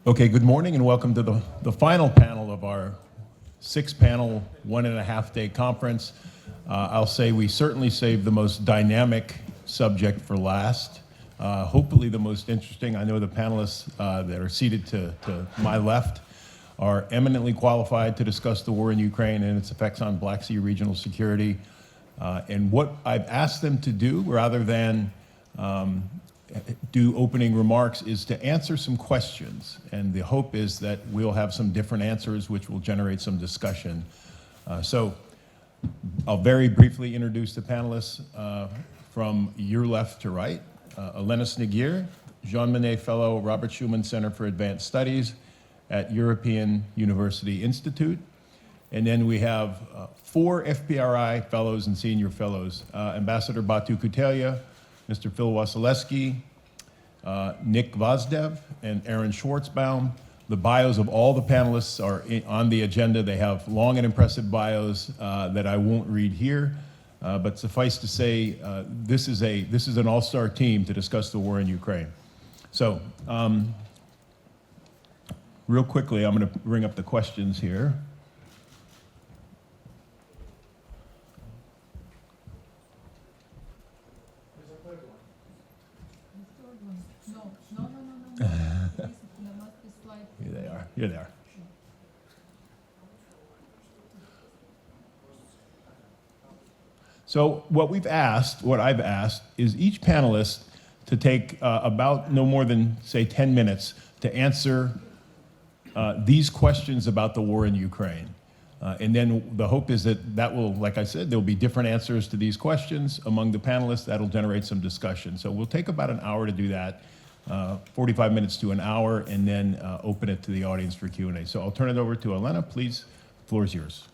Okay, good morning and welcome to the final panel of our 6-panel, 1.5-day conference. I'll say we certainly saved the most dynamic subject for last, hopefully the most interesting. I know the panelists that are seated to my left are eminently qualified to discuss the war in Ukraine and its effects on Black Sea regional security. And what I've asked them to do, rather than do opening remarks, is to answer some questions. And the hope is that we'll have some different answers which will generate some discussion. So I'll very briefly introduce the panelists from your left to right. Elena Snigyr, Jean Monnet Fellow, Robert Schuman Center for Advanced Studies at European University Institute. And then we have 4 FPRI fellows and senior fellows, Ambassador Batu Kutelia, Mr. Phil Wasielewski, Nick Gvosdev, and Aaron Schwartzbaum. The bios of all the panelists are on the agenda. They have long and impressive bios that I won't read here, but suffice to say, this is an all-star team to discuss the war in Ukraine. So, real quickly, I'm going to bring up the questions here. Here they are. So what I've asked is each panelist to take about no more than, say, 10 minutes to answer these questions about the war in Ukraine. And then the hope is that will, like I said, there'll be different answers to these questions among the panelists. That'll generate some discussion. So we'll take about an hour to do that. 45 minutes to an hour, and then open it to the audience for Q&A. So I'll turn it over to Elena, please. The floor is yours.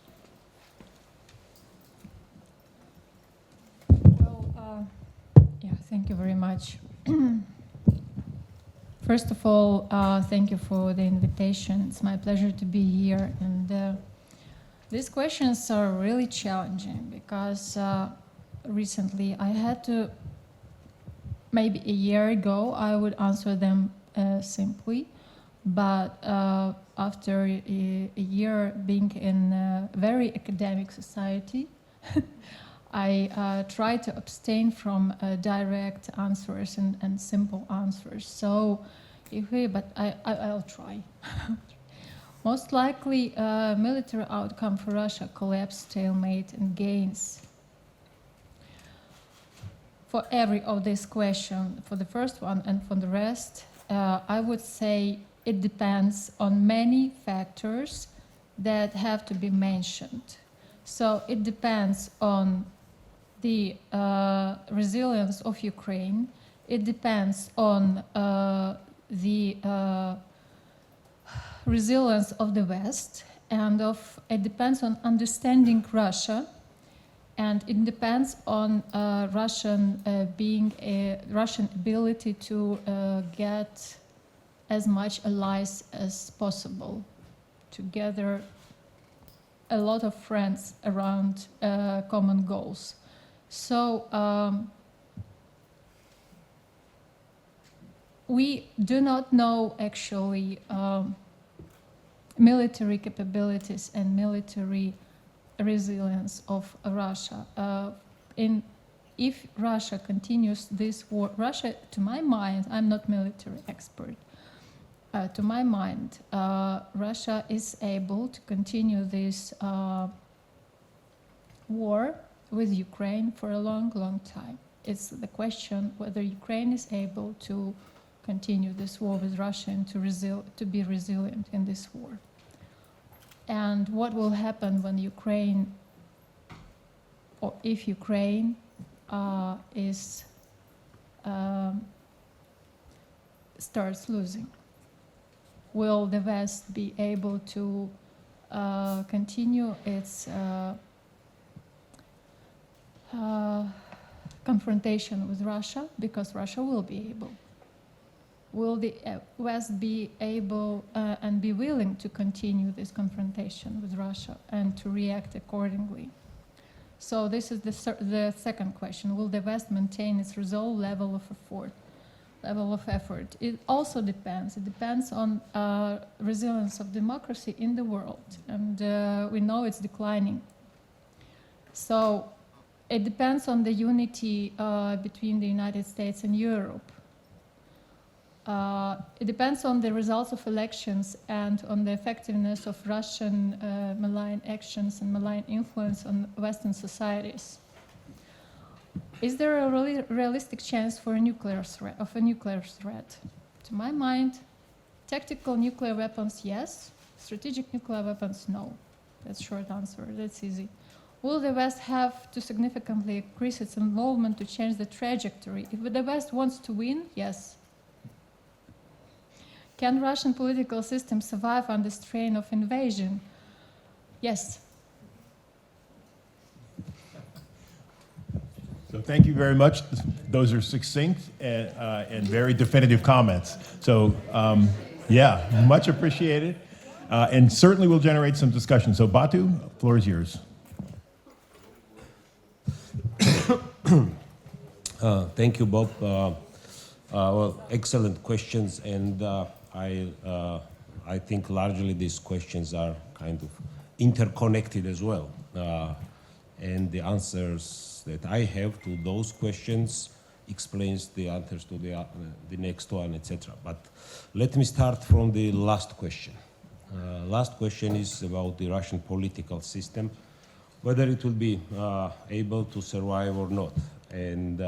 Well, thank you very much. First of all, thank you for the invitation. It's my pleasure to be here. And these questions are really challenging because recently I had to, maybe a year ago, I would answer them simply, but after a year being in a very academic society, I try to abstain from direct answers and simple answers. So, but I'll try. Most likely, military outcome for Russia: collapse, stalemate, and gains. For every of these questions, for the first one and for the rest, I would say it depends on many factors that have to be mentioned. So it depends on the resilience of Ukraine. It depends on the resilience of the West, and it depends on understanding Russia. And it depends on Russian ability to get as much allies as possible, to gather a lot of friends around common goals. So we do not know actually military capabilities and military resilience of Russia. If Russia continues this war, Russia, to my mind, I'm not military expert, to my mind, Russia is able to continue this war with Ukraine for a long, long time. It's the question whether Ukraine is able to continue this war with Russia and to be resilient in this war. And what will happen when Ukraine, or if Ukraine starts losing? Will the West be able to continue its confrontation with Russia? Because Russia will be able. Will the West be able and be willing to continue this confrontation with Russia and to react accordingly? So this is the second question. Will the West maintain its resolve level of effort? level of effort. It also depends. It depends on resilience of democracy in the world, and we know it's declining. So it depends on the unity between the United States and Europe. It depends on the results of elections and on the effectiveness of Russian malign actions and malign influence on Western societies. Is there a really realistic chance for a nuclear threat? To my mind, tactical nuclear weapons, yes. Strategic nuclear weapons, no. That's short answer. That's easy. Will the West have to significantly increase its involvement to change the trajectory? If the West wants to win, yes. Can Russian political system survive under strain of invasion? Yes. So thank you very much. Those are succinct and very definitive comments. So yeah, much appreciated. And certainly will generate some discussion. So Batu, floor is yours. Thank you, Bob. Well, excellent questions, and I think largely these questions are kind of interconnected as well. And the answers that I have to those questions explains the answers to the next one, etc. But let me start from the last question. Last question is about the Russian political system, whether it will be able to survive or not. And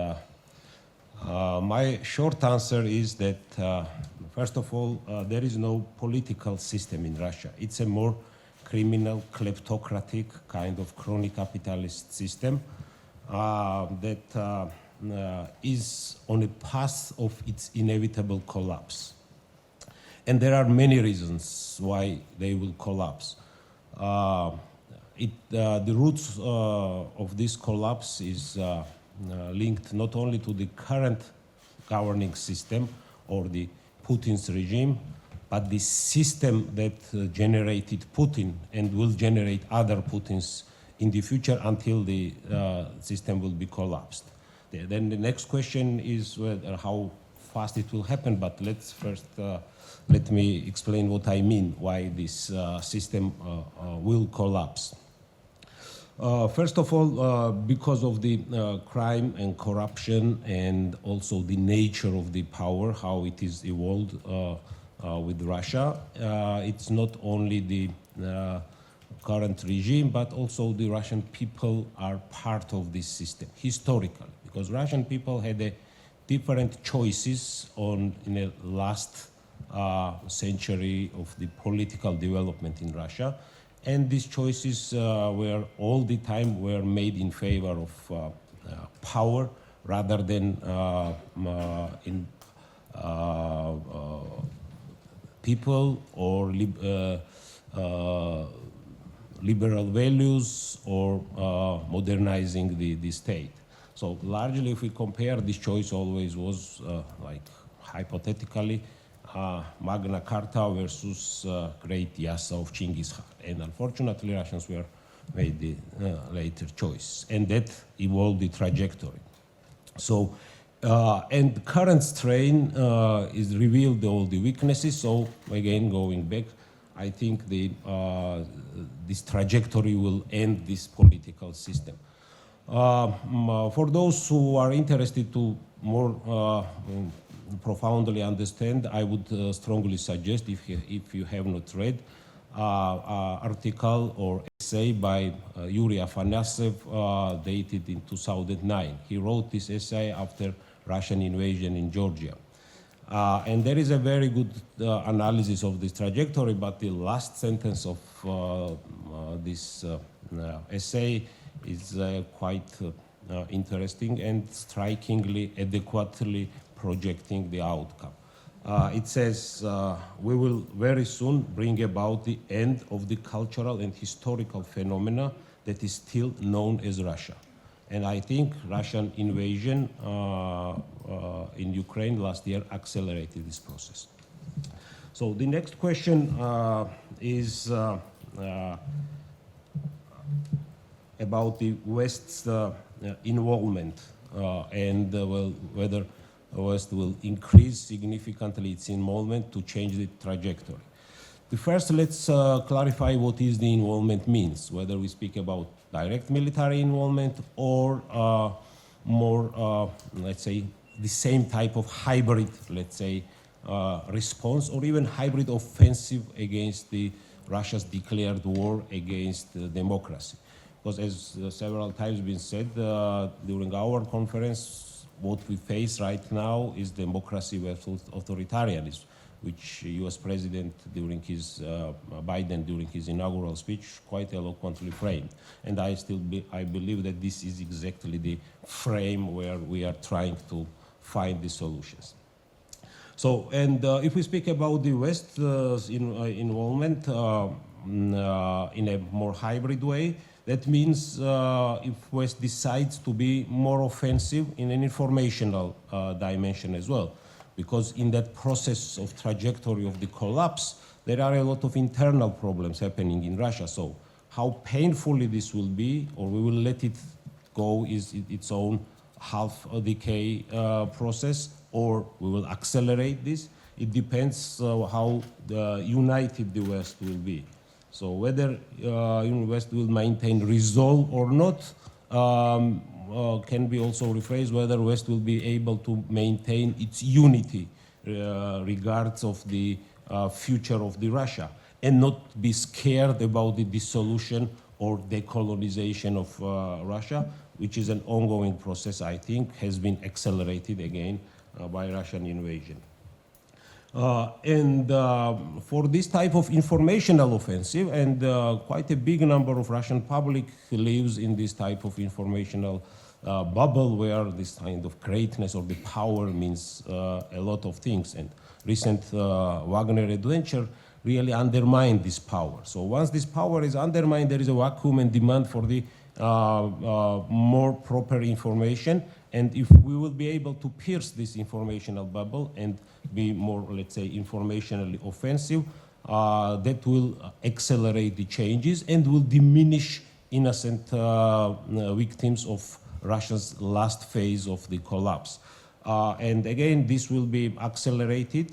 my short answer is that, first of all, there is no political system in Russia. It's a more criminal, kleptocratic, kind of crony capitalist system that is on a path of its inevitable collapse. And there are many reasons why they will collapse. The roots of this collapse is linked not only to the current governing system or the Putin's regime, but the system that generated Putin and will generate other Putins in the future until the system will be collapsed. Then the next question is how fast it will happen, but let's first let me explain what I mean, why this system will collapse. First of all, because of the crime and corruption and also the nature of the power, how it is evolved with Russia, it's not only the current regime, but also the Russian people are part of this system, historically, because Russian people had different choices in the last century of the political development in Russia. And these choices were all the time made in favor of power rather than in people or liberal values or modernizing the state. So largely, if we compare, this choice always was like hypothetically Magna Carta versus Great Yasa of Genghis Khan. And unfortunately, Russians made the later choice. And that evolved the trajectory. So, and the current strain is revealed all the weaknesses. So again, going back, I think this trajectory will end this political system. For those who are interested to more profoundly understand, I would strongly suggest, if you have not read, article or essay by Yuri Afanasyev dated in 2009. He wrote this essay after Russian invasion in Georgia. And there is a very good analysis of this trajectory, but the last sentence of this essay is quite interesting and strikingly, adequately projecting the outcome. It says, we will very soon bring about the end of the cultural and historical phenomena that is still known as Russia. And I think Russian invasion in Ukraine last year accelerated this process. So the next question is about the West's involvement and whether the West will increase significantly its involvement to change the trajectory. First, let's clarify what is the involvement means, whether we speak about direct military involvement or more, let's say, the same type of hybrid, let's say, response, or even hybrid offensive against Russia's declared war against democracy. Because as several times been said during our conference, what we face right now is democracy versus authoritarianism, which U.S. President Biden during his inaugural speech quite eloquently framed. And I believe that this is exactly the frame where we are trying to find the solutions. So, and if we speak about the West's involvement in a more hybrid way, that means if West decides to be more offensive in an informational dimension as well, because in that process of trajectory of the collapse, there are a lot of internal problems happening in Russia. So how painfully this will be, or we will let it go, is its own half-decay process, or we will accelerate this. It depends how united the West will be. So whether the West will maintain resolve or not can be also rephrased, whether West will be able to maintain its unity regards of the future of the Russia, and not be scared about the dissolution or decolonization of Russia, which is an ongoing process, I think, has been accelerated again by Russian invasion. And for this type of informational offensive, and quite a big number of Russian public lives in this type of informational bubble where this kind of greatness or the power means a lot of things. And recent Wagner adventure really undermined this power. So once this power is undermined, there is a vacuum and demand for the more proper information. And if we will be able to pierce this informational bubble and be more, let's say, informationally offensive, that will accelerate the changes and will diminish innocent victims of Russia's last phase of the collapse. And again, this will be accelerated,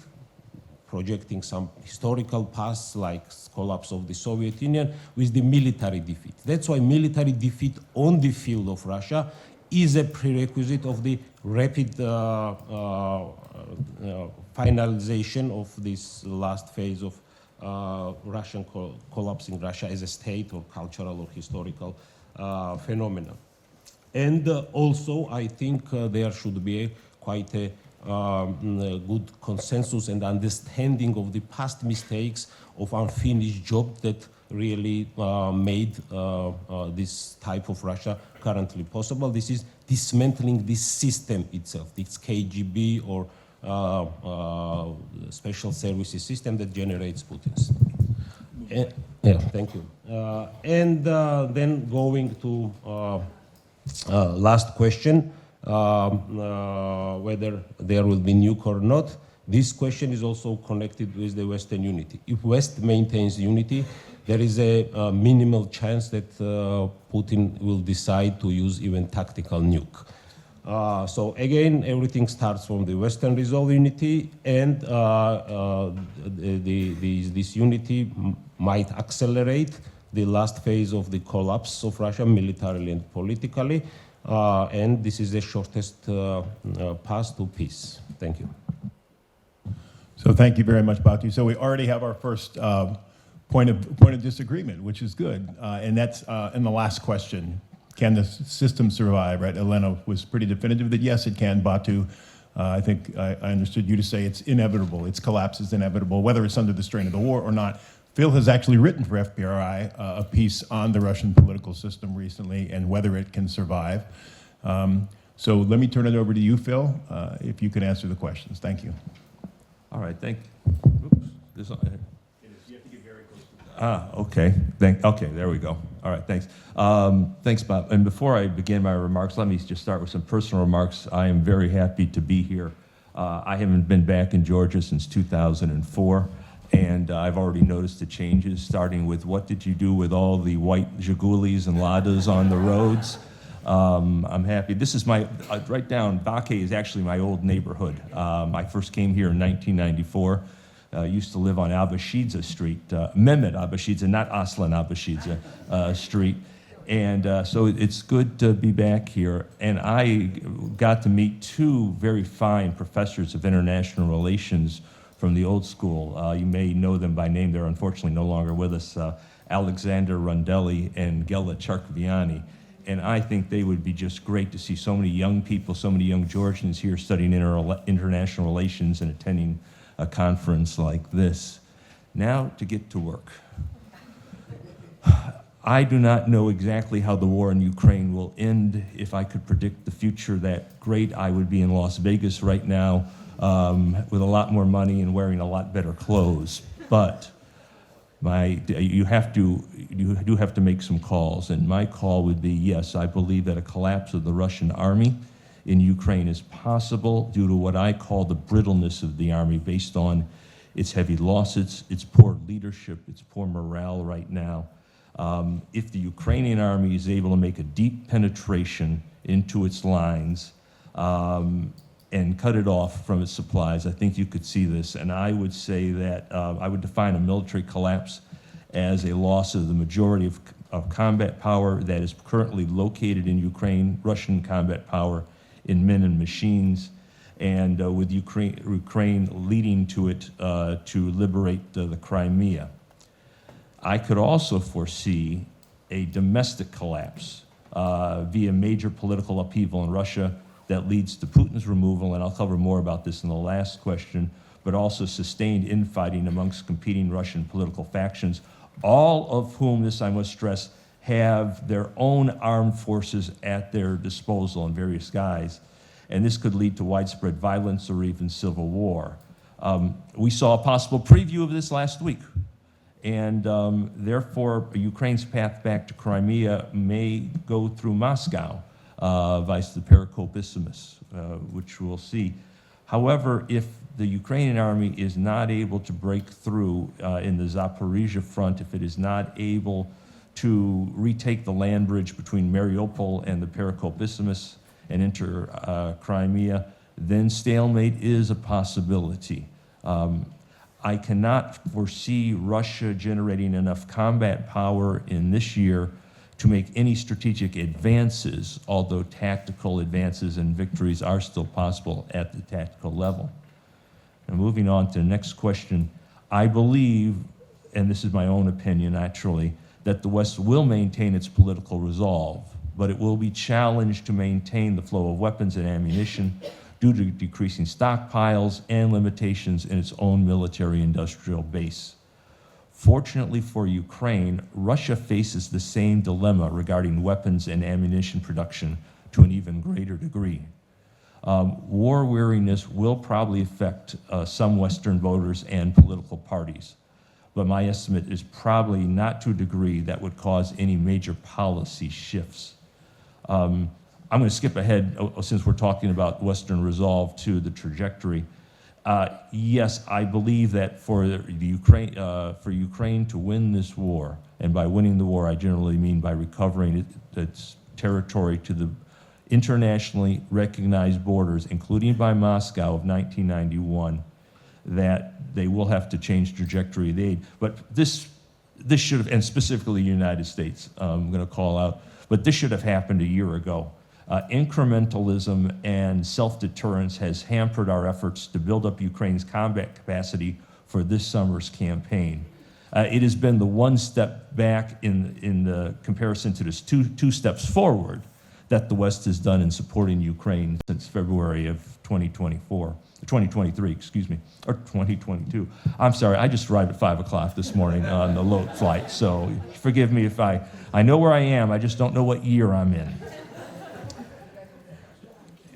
projecting some historical past like collapse of the Soviet Union with the military defeat. That's why military defeat on the field of Russia is a prerequisite of the rapid finalization of this last phase of Russian collapsing Russia as a state or cultural or historical phenomenon. And also, I think there should be quite a good consensus and understanding of the past mistakes of unfinished job that really made this type of Russia currently possible. This is dismantling this system itself, this KGB or special services system that generates Putin's. Yeah, thank you. And then going to last question, whether there will be nuke or not. This question is also connected with the Western unity. If West maintains unity, there is a minimal chance that Putin will decide to use even tactical nuke. So again, everything starts from the Western resolve unity, and this unity might accelerate the last phase of the collapse of Russia militarily and politically, and this is the shortest path to peace. Thank you. So thank you very much, Batu. So we already have our first point of disagreement, which is good, and that's in the last question. Can the system survive, right? Elena was pretty definitive that yes, it can. Batu, I think I understood you to say it's inevitable. Its collapse is inevitable, whether it's under the strain of the war or not. Phil has actually written for FPRI a piece on the Russian political system recently and whether it can survive. So let me turn it over to you, Phil, if you can answer the questions. Thank you. All right, thank you. Oops, this, You have to get very close to okay. Okay, there we go. All right, thanks. Thanks, Bob. And before I begin my remarks, let me just start with some personal remarks. I am very happy to be here. I haven't been back in Georgia since 2004, and I've already noticed the changes, starting with what did you do with all the white Zhigulis and Ladas on the roads? I'm happy. This is my, right down, Bake is actually my old neighborhood. I first came here in 1994. Used to live on Abashidze Street, Mehmet Abashidze, not Aslan Abashidze Street. And so it's good to be back here. And I got to meet two very fine professors of international relations from the old school. You may know them by name. They're unfortunately no longer with us. Alexander Rondelli and Gela Charkviani. And I think they would be just great to see so many young people, so many young Georgians here studying international relations and attending a conference like this. Now to get to work. I do not know exactly how the war in Ukraine will end. If I could predict the future that great, I would be in Las Vegas right now with a lot more money and wearing a lot better clothes. But you do have to make some calls, and my call would be, yes, I believe that a collapse of the Russian army in Ukraine is possible due to what I call the brittleness of the army based on its heavy losses, its poor leadership, its poor morale right now. If the Ukrainian army is able to make a deep penetration into its lines and cut it off from its supplies, I think you could see this. And I would say that I would define a military collapse as a loss of the majority of combat power that is currently located in Ukraine, Russian combat power in men and machines, and with Ukraine leading to it to liberate the Crimea. I could also foresee a domestic collapse via major political upheaval in Russia that leads to Putin's removal, and I'll cover more about this in the last question, but also sustained infighting amongst competing Russian political factions, all of whom, this I must stress, have their own armed forces at their disposal in various guise. And this could lead to widespread violence or even civil war. We saw a possible preview of this last week. And therefore, Ukraine's path back to Crimea may go through Moscow, vice the Perikop Isthmus, which we'll see. However, if the Ukrainian army is not able to break through in the Zaporizhia front, if it is not able to retake the land bridge between Mariupol and the Perikop Isthmus and enter Crimea, then stalemate is a possibility. I cannot foresee Russia generating enough combat power in this year to make any strategic advances, although tactical advances and victories are still possible at the tactical level. Now, moving on to the next question, I believe, and this is my own opinion actually, that the West will maintain its political resolve, but it will be challenged to maintain the flow of weapons and ammunition due to decreasing stockpiles and limitations in its own military-industrial base. Fortunately for Ukraine, Russia faces the same dilemma regarding weapons and ammunition production to an even greater degree. War weariness will probably affect some Western voters and political parties, but my estimate is probably not to a degree that would cause any major policy shifts. I'm going to skip ahead, since we're talking about Western resolve, to the trajectory. Yes, I believe that for Ukraine to win this war, and by winning the war, I generally mean by recovering its territory to the internationally recognized borders, including by Moscow of 1991, that they will have to change trajectory of the aid. But this should have, and specifically the United States, I'm going to call out, but this should have happened a year ago. Incrementalism and self-deterrence has hampered our efforts to build up Ukraine's combat capacity for this summer's campaign. It has been the one step back in the comparison to this two steps forward that the West has done in supporting Ukraine since February of 2023, excuse me, or 2022. I'm sorry, I just arrived at 5 o'clock this morning on the LOT flight, so forgive me if I know where I am, I just don't know what year I'm in.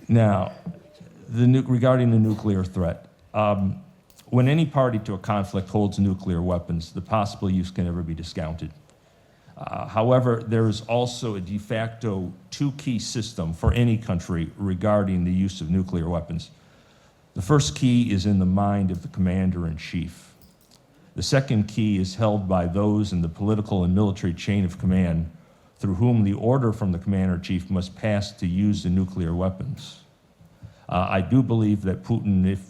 Now, regarding the nuclear threat, when any party to a conflict holds nuclear weapons, the possible use can never be discounted. However, there is also a de facto two-key system for any country regarding the use of nuclear weapons. The first key is in the mind of the commander-in-chief. The second key is held by those in the political and military chain of command through whom the order from the commander-in-chief must pass to use the nuclear weapons. I do believe that Putin, if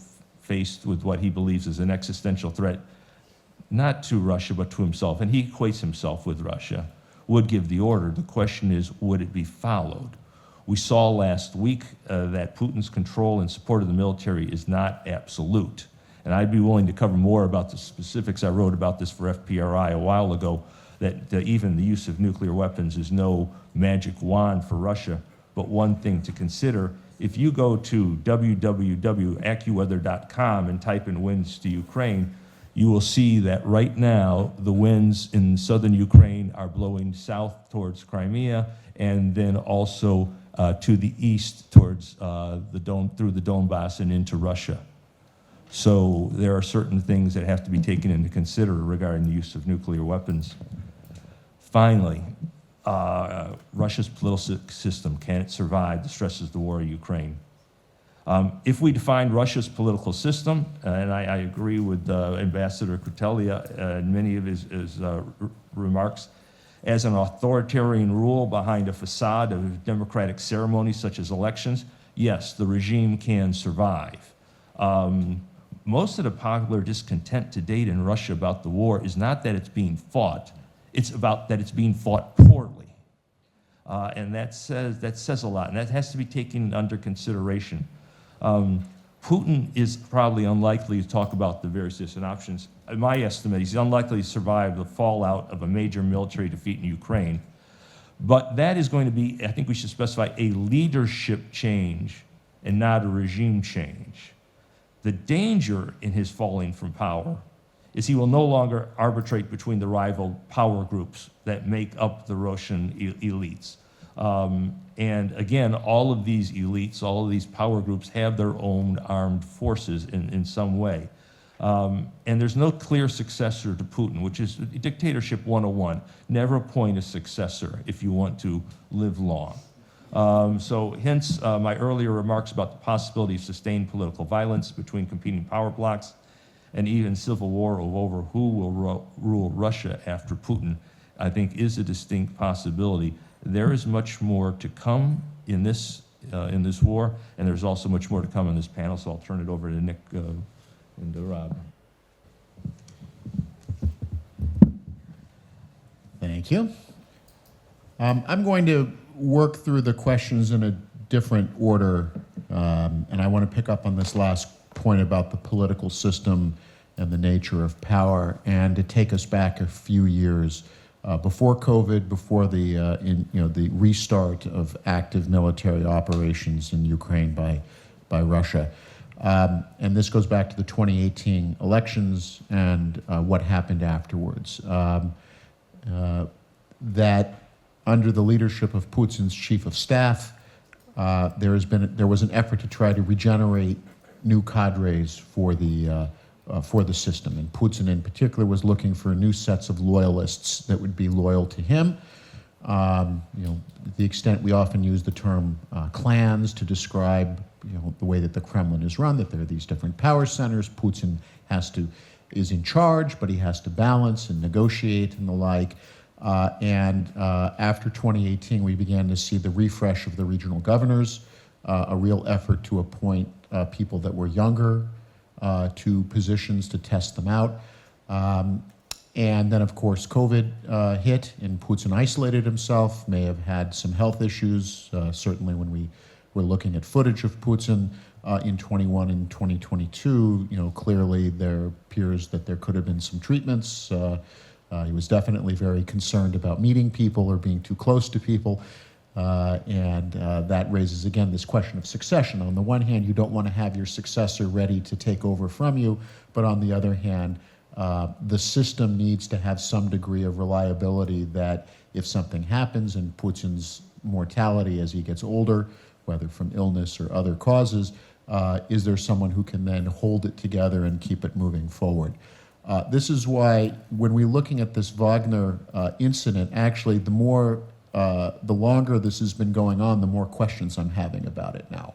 faced with what he believes is an existential threat, not to Russia, but to himself, and he equates himself with Russia, would give the order. The question is, would it be followed? We saw last week that Putin's control and support of the military is not absolute. And I'd be willing to cover more about the specifics. I wrote about this for FPRI a while ago, that even the use of nuclear weapons is no magic wand for Russia. But one thing to consider, if you go to www.accuweather.com and type in winds to Ukraine, you will see that right now the winds in southern Ukraine are blowing south towards Crimea, and then also to the east towards through the Donbass and into Russia. So there are certain things that have to be taken into consider regarding the use of nuclear weapons. Finally, Russia's political system, can it survive the stresses of the war in Ukraine? If we define Russia's political system, and I agree with Ambassador Kutelia in many of his remarks, as an authoritarian rule behind a facade of democratic ceremonies such as elections, yes, the regime can survive. Most of the popular discontent to date in Russia about the war is not that it's being fought, it's about that it's being fought poorly. And that says a lot, and that has to be taken under consideration. Putin is probably unlikely to talk about the various different options. In my estimate, he's unlikely to survive the fallout of a major military defeat in Ukraine. But that is going to be, I think we should specify, a leadership change and not a regime change. The danger in his falling from power is he will no longer arbitrate between the rival power groups that make up the Russian elites. And again, all of these elites, all of these power groups have their own armed forces in some way. And there's no clear successor to Putin, which is dictatorship 101. Never appoint a successor if you want to live long. So hence my earlier remarks about the possibility of sustained political violence between competing power blocs and even civil war over who will rule Russia after Putin, I think is a distinct possibility. There is much more to come in this war, and there's also much more to come in this panel, so I'll turn it over to Nick and to Rob. Thank you. I'm going to work through the questions in a different order, and I want to pick up on this last point about the political system and the nature of power, and to take us back a few years before COVID, before the the restart of active military operations in Ukraine by Russia. And this goes back to the 2018 elections and what happened afterwards. That under the leadership of Putin's chief of staff, there was an effort to try to regenerate new cadres for the system, and Putin in particular was looking for new sets of loyalists that would be loyal to him. To the extent we often use the term clans to describe the way that the Kremlin is run, that there are these different power centers. Putin is in charge, but he has to balance and negotiate and the like. After 2018, we began to see the refresh of the regional governors, a real effort to appoint people that were younger to positions to test them out. And then, of course, COVID hit, and Putin isolated himself, may have had some health issues. Certainly when we were looking at footage of Putin in 21 and 2022, clearly there appears that there could have been some treatments. He was definitely very concerned about meeting people or being too close to people. That raises, again, this question of succession. On the one hand, you don't want to have your successor ready to take over from you, but on the other hand, the system needs to have some degree of reliability that if something happens in Putin's mortality as he gets older, whether from illness or other causes, is there someone who can then hold it together and keep it moving forward? This is why when we're looking at this Wagner incident, actually the longer this has been going on, the more questions I'm having about it now.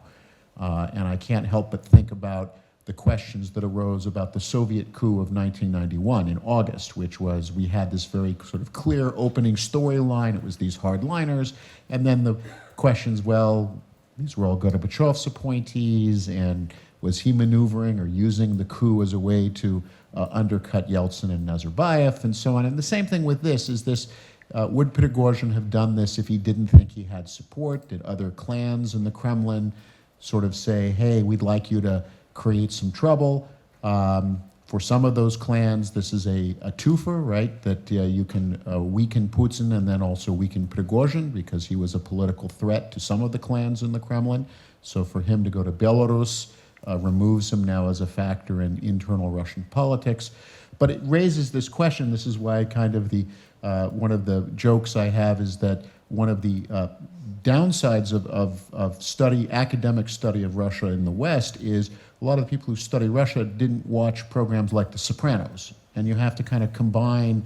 And I can't help but think about the questions that arose about the Soviet coup of 1991 in August, which was we had this very sort of clear opening storyline. It was these hardliners. And then the questions, well, these were all Gorbachev's appointees, and was he maneuvering or using the coup as a way to undercut Yeltsin and Nazarbayev and so on? And the same thing with this is this, would Prigozhin have done this if he didn't think he had support? Did other clans in the Kremlin sort of say, hey, we'd like you to create some trouble? For some of those clans, this is a twofer, right? That you can weaken Putin and then also weaken Prigozhin because he was a political threat to some of the clans in the Kremlin. So for him to go to Belarus removes him now as a factor in internal Russian politics. But it raises this question. This is why kind of the one of the jokes I have is that one of the downsides of study, academic study of Russia in the West is a lot of the people who study Russia didn't watch programs like The Sopranos. And you have to kind of combine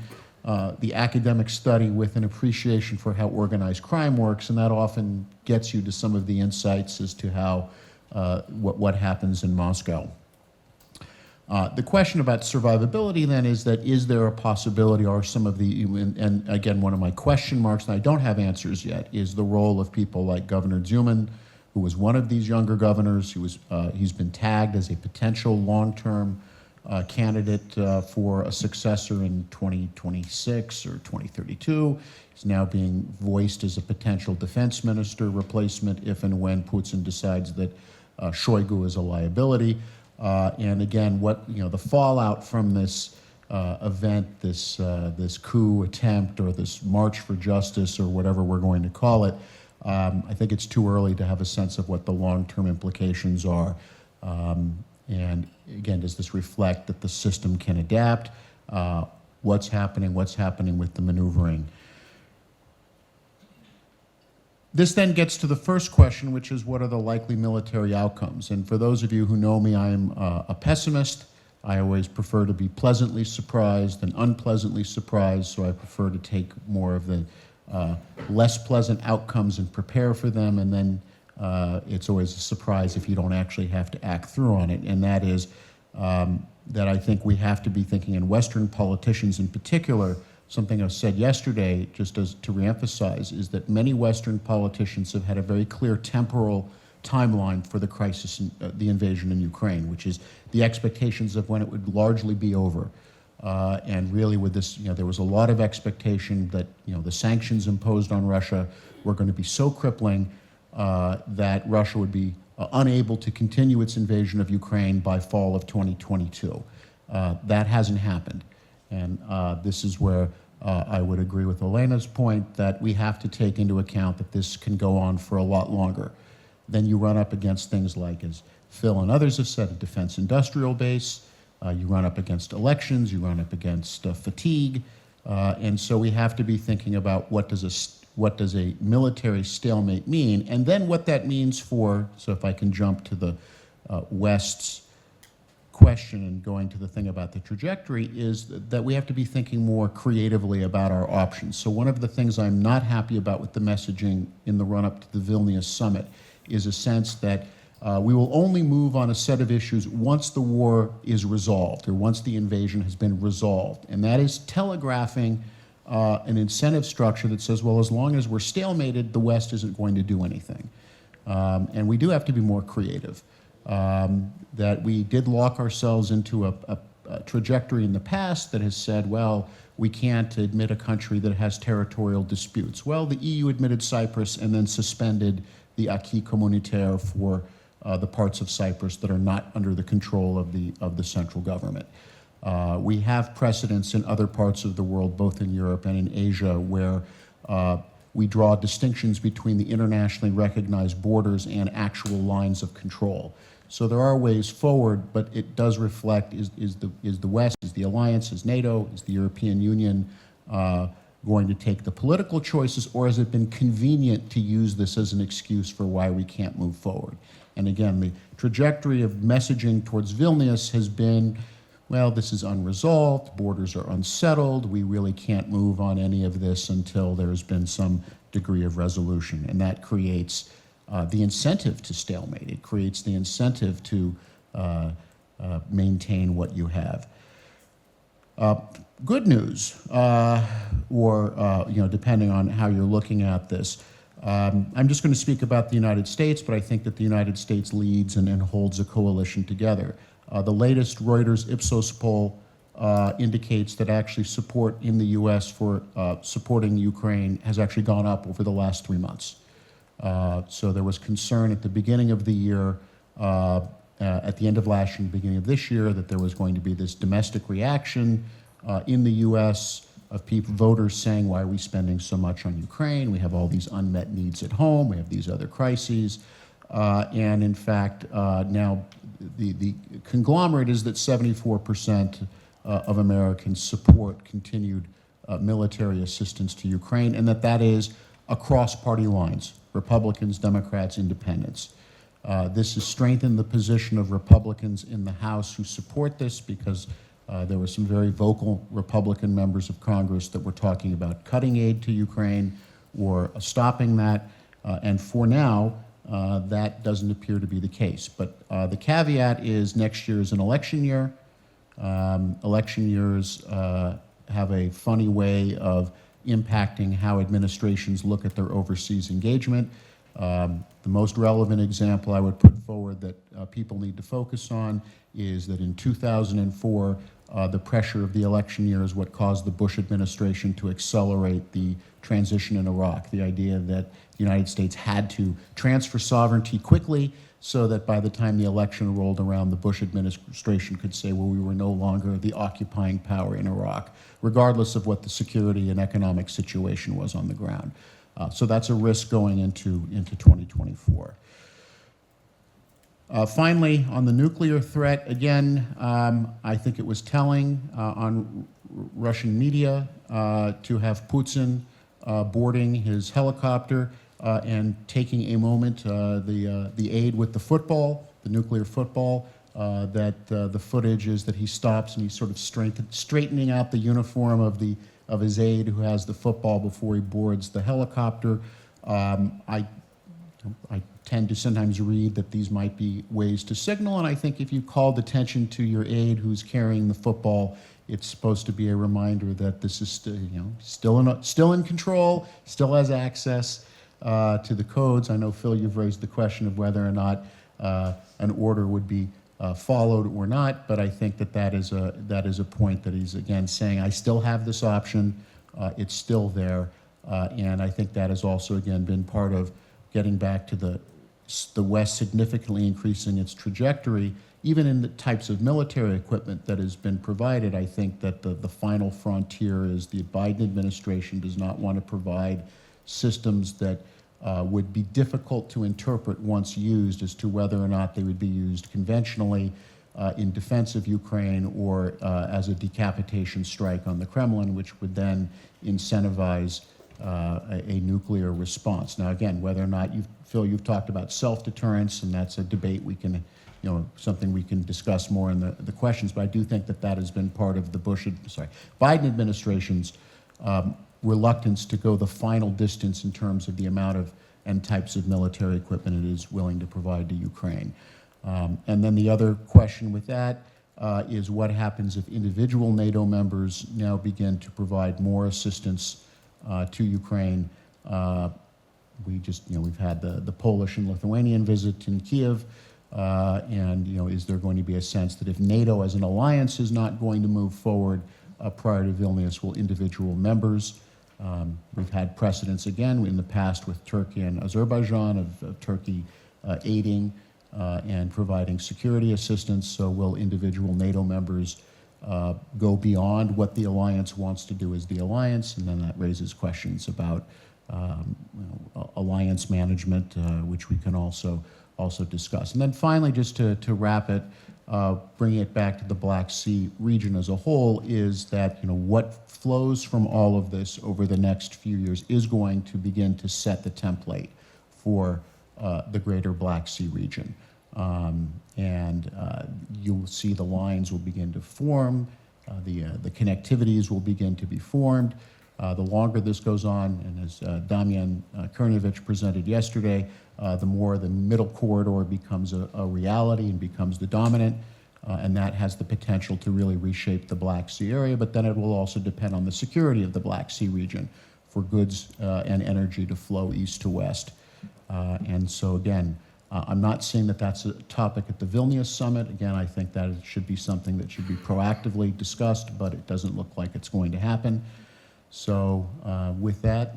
the academic study with an appreciation for how organized crime works, and that often gets you to some of the insights as to how what happens in Moscow. The question about survivability then is that is there a possibility, or some of the, and again, one of my question marks, and I don't have answers yet, is the role of people like Governor Schuman, who was one of these younger governors. He's been tagged as a potential long-term candidate for a successor in 2026 or 2032. He's now being voiced as a potential defense minister replacement if and when Putin decides that Shoigu is a liability. And again, the fallout from this event, this coup attempt or this march for justice or whatever we're going to call it, I think it's too early to have a sense of what the long-term implications are. And again, does this reflect that the system can adapt? What's happening with the maneuvering? This then gets to the first question, which is what are the likely military outcomes? And for those of you who know me, I'm a pessimist. I always prefer to be pleasantly surprised than unpleasantly surprised, so I prefer to take more of the less pleasant outcomes and prepare for them, and then it's always a surprise if you don't actually have to act through on it. And that is that I think we have to be thinking, and Western politicians in particular, something I said yesterday, just as to reemphasize, is that many Western politicians have had a very clear temporal timeline for the crisis, the invasion in Ukraine, which is the expectations of when it would largely be over. And really with this, there was a lot of expectation that, the sanctions imposed on Russia were going to be so crippling that Russia would be unable to continue its invasion of Ukraine by fall of 2022. That hasn't happened. And this is where I would agree with Elena's point that we have to take into account that this can go on for a lot longer. Then you run up against things like, as Phil and others have said, a defense industrial base. You run up against elections. You run up against fatigue. And so we have to be thinking about what does a military stalemate mean, and then what that means for, so if I can jump to the West's question and going to the thing about the trajectory, is that we have to be thinking more creatively about our options. So one of the things I'm not happy about with the messaging in the run-up to the Vilnius summit is a sense that we will only move on a set of issues once the war is resolved, or once the invasion has been resolved. And that is telegraphing an incentive structure that says, well, as long as we're stalemated, the West isn't going to do anything. And we do have to be more creative. That we did lock ourselves into a trajectory in the past that has said, well, we can't admit a country that has territorial disputes. Well, the EU admitted Cyprus and then suspended the acquis communautaire for the parts of Cyprus that are not under the control of the central government. We have precedents in other parts of the world, both in Europe and in Asia, where we draw distinctions between the internationally recognized borders and actual lines of control. So there are ways forward, but it does reflect, is the West, is the alliance, is NATO, is the European Union going to take the political choices, or has it been convenient to use this as an excuse for why we can't move forward? And again, the trajectory of messaging towards Vilnius has been, well, this is unresolved, borders are unsettled, we really can't move on any of this until there's been some degree of resolution. And that creates the incentive to stalemate. It creates the incentive to maintain what you have. Good news, depending on how you're looking at this. I'm just going to speak about the United States, but I think that the United States leads and holds a coalition together. The latest Reuters Ipsos poll indicates that actually support in the U.S. for supporting Ukraine has actually gone up over the last 3 months. So there was concern at the beginning of the year, at the end of last year and beginning of this year, that there was going to be this domestic reaction in the U.S. of voters saying, why are we spending so much on Ukraine? We have all these unmet needs at home. We have these other crises. And in fact, now the conglomerate is that 74% of Americans support continued military assistance to Ukraine, and that is across party lines, Republicans, Democrats, Independents. This has strengthened the position of Republicans in the House who support this, because there were some very vocal Republican members of Congress that were talking about cutting aid to Ukraine or stopping that. And for now, that doesn't appear to be the case. But the caveat is next year is an election year. Election years have a funny way of impacting how administrations look at their overseas engagement. The most relevant example I would put forward that people need to focus on is that in 2004, the pressure of the election year is what caused the Bush administration to accelerate the transition in Iraq. The idea that the United States had to transfer sovereignty quickly so that by the time the election rolled around, the Bush administration could say, well, we were no longer the occupying power in Iraq, regardless of what the security and economic situation was on the ground. So that's a risk going into 2024. Finally, on the nuclear threat, again, I think it was telling on Russian media to have Putin boarding his helicopter and taking a moment, the aid with the football, the nuclear football, that the footage is that he stops and he's sort of straightening out the uniform of his aide who has the football before he boards the helicopter. I tend to sometimes read that these might be ways to signal, and I think if you called attention to your aide who's carrying the football, it's supposed to be a reminder that this is still in control, still has access to the codes. I know, Phil, you've raised the question of whether or not an order would be followed or not, but I think that is a point that he's again saying, I still have this option, it's still there, and I think that has also again been part of getting back to the West significantly increasing its trajectory, even in the types of military equipment that has been provided. I think that the final frontier is the Biden administration does not want to provide systems that would be difficult to interpret once used as to whether or not they would be used conventionally in defense of Ukraine or as a decapitation strike on the Kremlin, which would then incentivize a nuclear response. Now, again, whether or not Phil, you've talked about self-deterrence, and that's a debate we can, something we can discuss more in the questions, but I do think that has been part of the Biden administration's reluctance to go the final distance in terms of the amount of and types of military equipment it is willing to provide to Ukraine. And then the other question with that is what happens if individual NATO members now begin to provide more assistance to Ukraine. We've had the Polish and Lithuanian visit in Kiev, and is there going to be a sense that if NATO as an alliance is not going to move forward prior to Vilnius, will individual members? We've had precedents again in the past with Turkey and Azerbaijan of Turkey aiding and providing security assistance. So will individual NATO members go beyond what the alliance wants to do as the alliance? And then that raises questions about alliance management, which we can also discuss. And then finally, just to wrap it, bringing it back to the Black Sea region as a whole, is that what flows from all of this over the next few years is going to begin to set the template for the greater Black Sea region. You'll see the lines will begin to form, the connectivities will begin to be formed. The longer this goes on, and as Damian Kurnovich presented yesterday, the more the middle corridor becomes a reality and becomes the dominant. and that has the potential to really reshape the Black Sea area, but then it will also depend on the security of the Black Sea region for goods and energy to flow east to west. And so again, I'm not saying that that's a topic at the Vilnius summit. Again, I think that it should be something that should be proactively discussed, but it doesn't look like it's going to happen. So with that,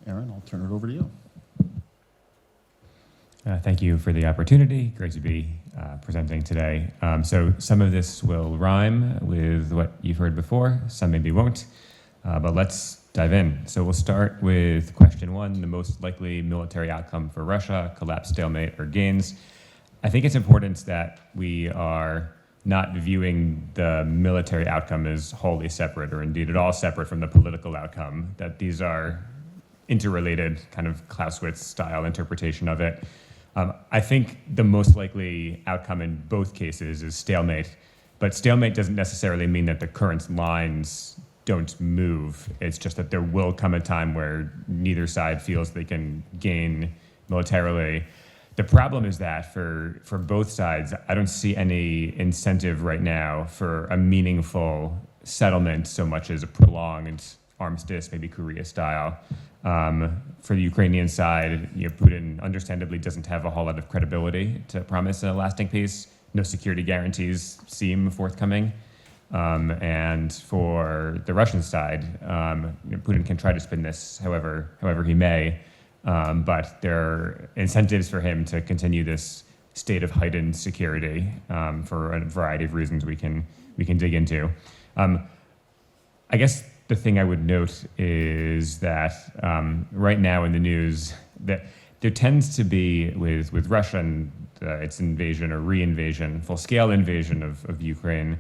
Aaron, I'll turn it over to you. Thank you for the opportunity. Great to be presenting today. So some of this will rhyme with what you've heard before, some maybe won't, but let's dive in. So we'll start with question one, the most likely military outcome for Russia, collapse, stalemate, or gains. I think it's important that we are not viewing the military outcome as wholly separate, or indeed at all separate from the political outcome, that these are interrelated, kind of Clausewitz-style interpretation of it. I think the most likely outcome in both cases is stalemate, but stalemate doesn't necessarily mean that the current lines don't move. It's just that there will come a time where neither side feels they can gain militarily. The problem is that for both sides, I don't see any incentive right now for a meaningful settlement so much as a prolonged armistice, maybe Korea style. For the Ukrainian side, Putin understandably doesn't have a whole lot of credibility to promise a lasting peace. No security guarantees seem forthcoming. And for the Russian side, Putin can try to spin this however he may, but there are incentives for him to continue this state of heightened security for a variety of reasons we can dig into. I guess the thing I would note is that right now in the news that there tends to be with Russia and its invasion or re-invasion, full-scale invasion of Ukraine,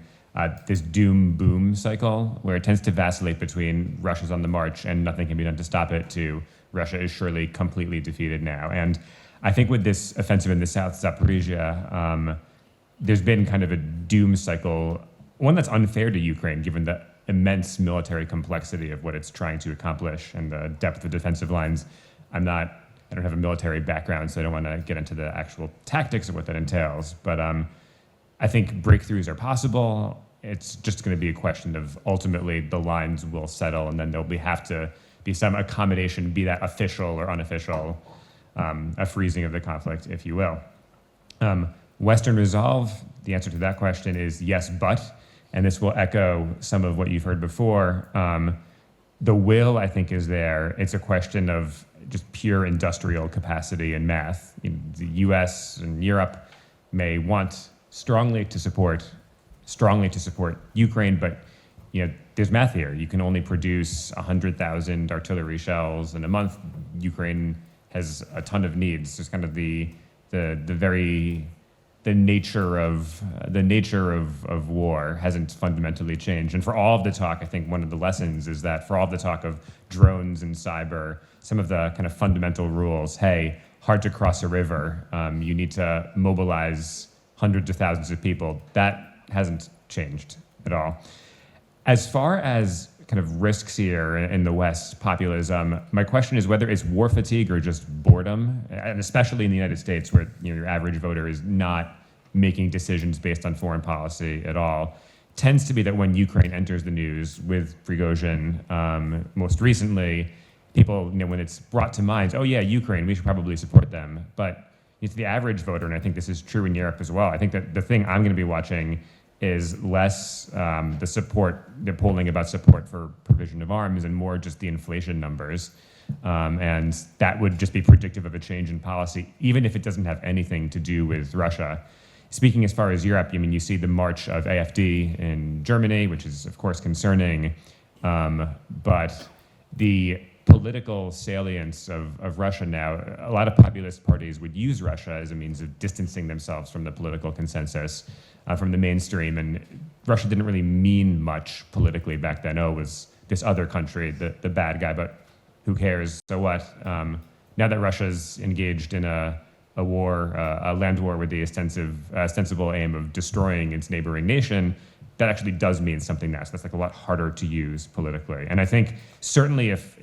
this doom-boom cycle where it tends to vacillate between Russia's on the march and nothing can be done to stop it to Russia is surely completely defeated now. And I think with this offensive in the south, Zaporizhia, there's been kind of a doom cycle, one that's unfair to Ukraine given the immense military complexity of what it's trying to accomplish and the depth of defensive lines. I don't have a military background, so I don't want to get into the actual tactics of what that entails. But I think breakthroughs are possible. It's just going to be a question of ultimately the lines will settle, and then there'll have to be some accommodation, be that official or unofficial, a freezing of the conflict, if you will. Western resolve, the answer to that question is yes, but. And this will echo some of what you've heard before. The will, I think, is there. It's a question of just pure industrial capacity and math. The US and Europe may want strongly to support Ukraine, but there's math here. You can only produce 100,000 artillery shells in a month. Ukraine has a ton of needs. Just kind of the nature of war hasn't fundamentally changed. And for all of the talk, I think one of the lessons is that for all of the talk of drones and cyber, some of the kind of fundamental rules, hey, hard to cross a river, you need to mobilize hundreds of thousands of people, that hasn't changed at all. As far as kind of risks here in the West, populism, my question is whether it's war fatigue or just boredom, and especially in the United States where your average voter is not making decisions based on foreign policy at all, tends to be that when Ukraine enters the news with Prigozhin, most recently, people, when it's brought to mind, oh yeah, Ukraine, we should probably support them. But it's the average voter, and I think this is true in Europe as well. I think that the thing I'm going to be watching is less the polling about support for provision of arms and more just the inflation numbers. And that would just be predictive of a change in policy, even if it doesn't have anything to do with Russia. Speaking as far as Europe, you see the march of AfD in Germany, which is, of course, concerning. But the political salience of Russia now, a lot of populist parties would use Russia as a means of distancing themselves from the political consensus, from the mainstream. And Russia didn't really mean much politically back then. Oh, it was this other country, the bad guy, but who cares? So what? Now that Russia's engaged in a war, a land war with the ostensible aim of destroying its neighboring nation, that actually does mean something now. So that's like a lot harder to use politically. And I think certainly if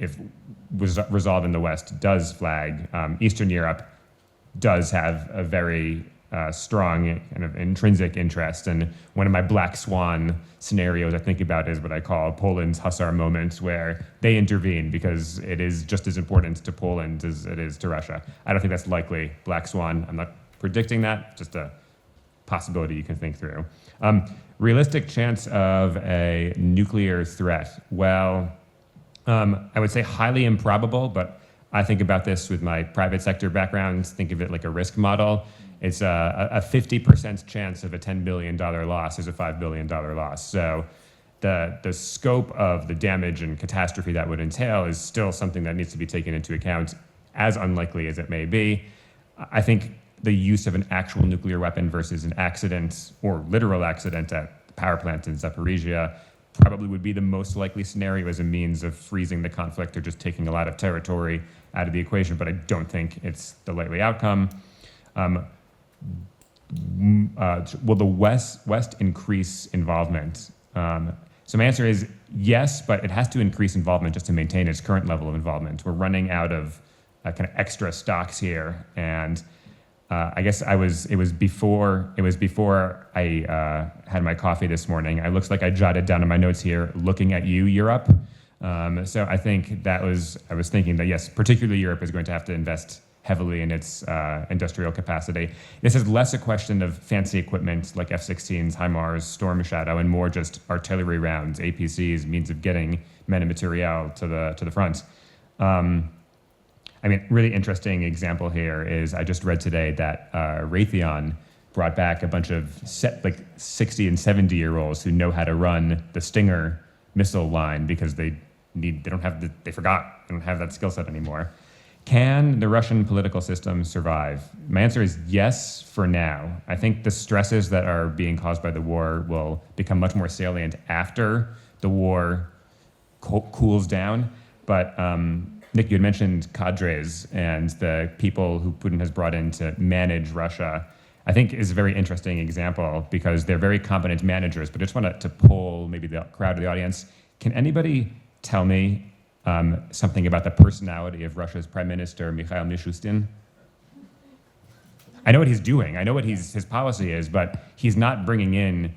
resolve in the West does flag, Eastern Europe does have a very strong kind of intrinsic interest. And one of my black swan scenarios I think about is what I call Poland's Hussar moment, where they intervene because it is just as important to Poland as it is to Russia. I don't think that's likely, black swan. I'm not predicting that, just a possibility you can think through. Realistic chance of a nuclear threat. Well, I would say highly improbable, but I think about this with my private sector background, think of it like a risk model. It's a 50% chance of a $10 billion loss is a $5 billion loss. So the scope of the damage and catastrophe that would entail is still something that needs to be taken into account, as unlikely as it may be. I think the use of an actual nuclear weapon versus an accident or literal accident at the power plant in Zaporizhia probably would be the most likely scenario as a means of freezing the conflict or just taking a lot of territory out of the equation, but I don't think it's the likely outcome. Will the West increase involvement? So my answer is yes, but it has to increase involvement just to maintain its current level of involvement. We're running out of kind of extra stocks here, and I guess it was before I had my coffee this morning. It looks like I jotted down in my notes here, looking at you, Europe. So I think I was thinking that yes, particularly Europe is going to have to invest heavily in its industrial capacity. This is less a question of fancy equipment like F-16s, HIMARS, Storm Shadow, and more just artillery rounds, APCs, means of getting men and material to the front. Really interesting example here is I just read today that Raytheon brought back a bunch of 60 and 70-year-olds who know how to run the Stinger missile line because they don't have that skill set anymore. Can the Russian political system survive? My answer is yes for now. I think the stresses that are being caused by the war will become much more salient after the war cools down. But Nick, you had mentioned cadres and the people who Putin has brought in to manage Russia. I think is a very interesting example because they're very competent managers, but I just want to poll maybe the crowd or the audience. Can anybody tell me something about the personality of Russia's Prime Minister, Mikhail Mishustin? I know what he's doing. I know what his policy is, but he's not bringing in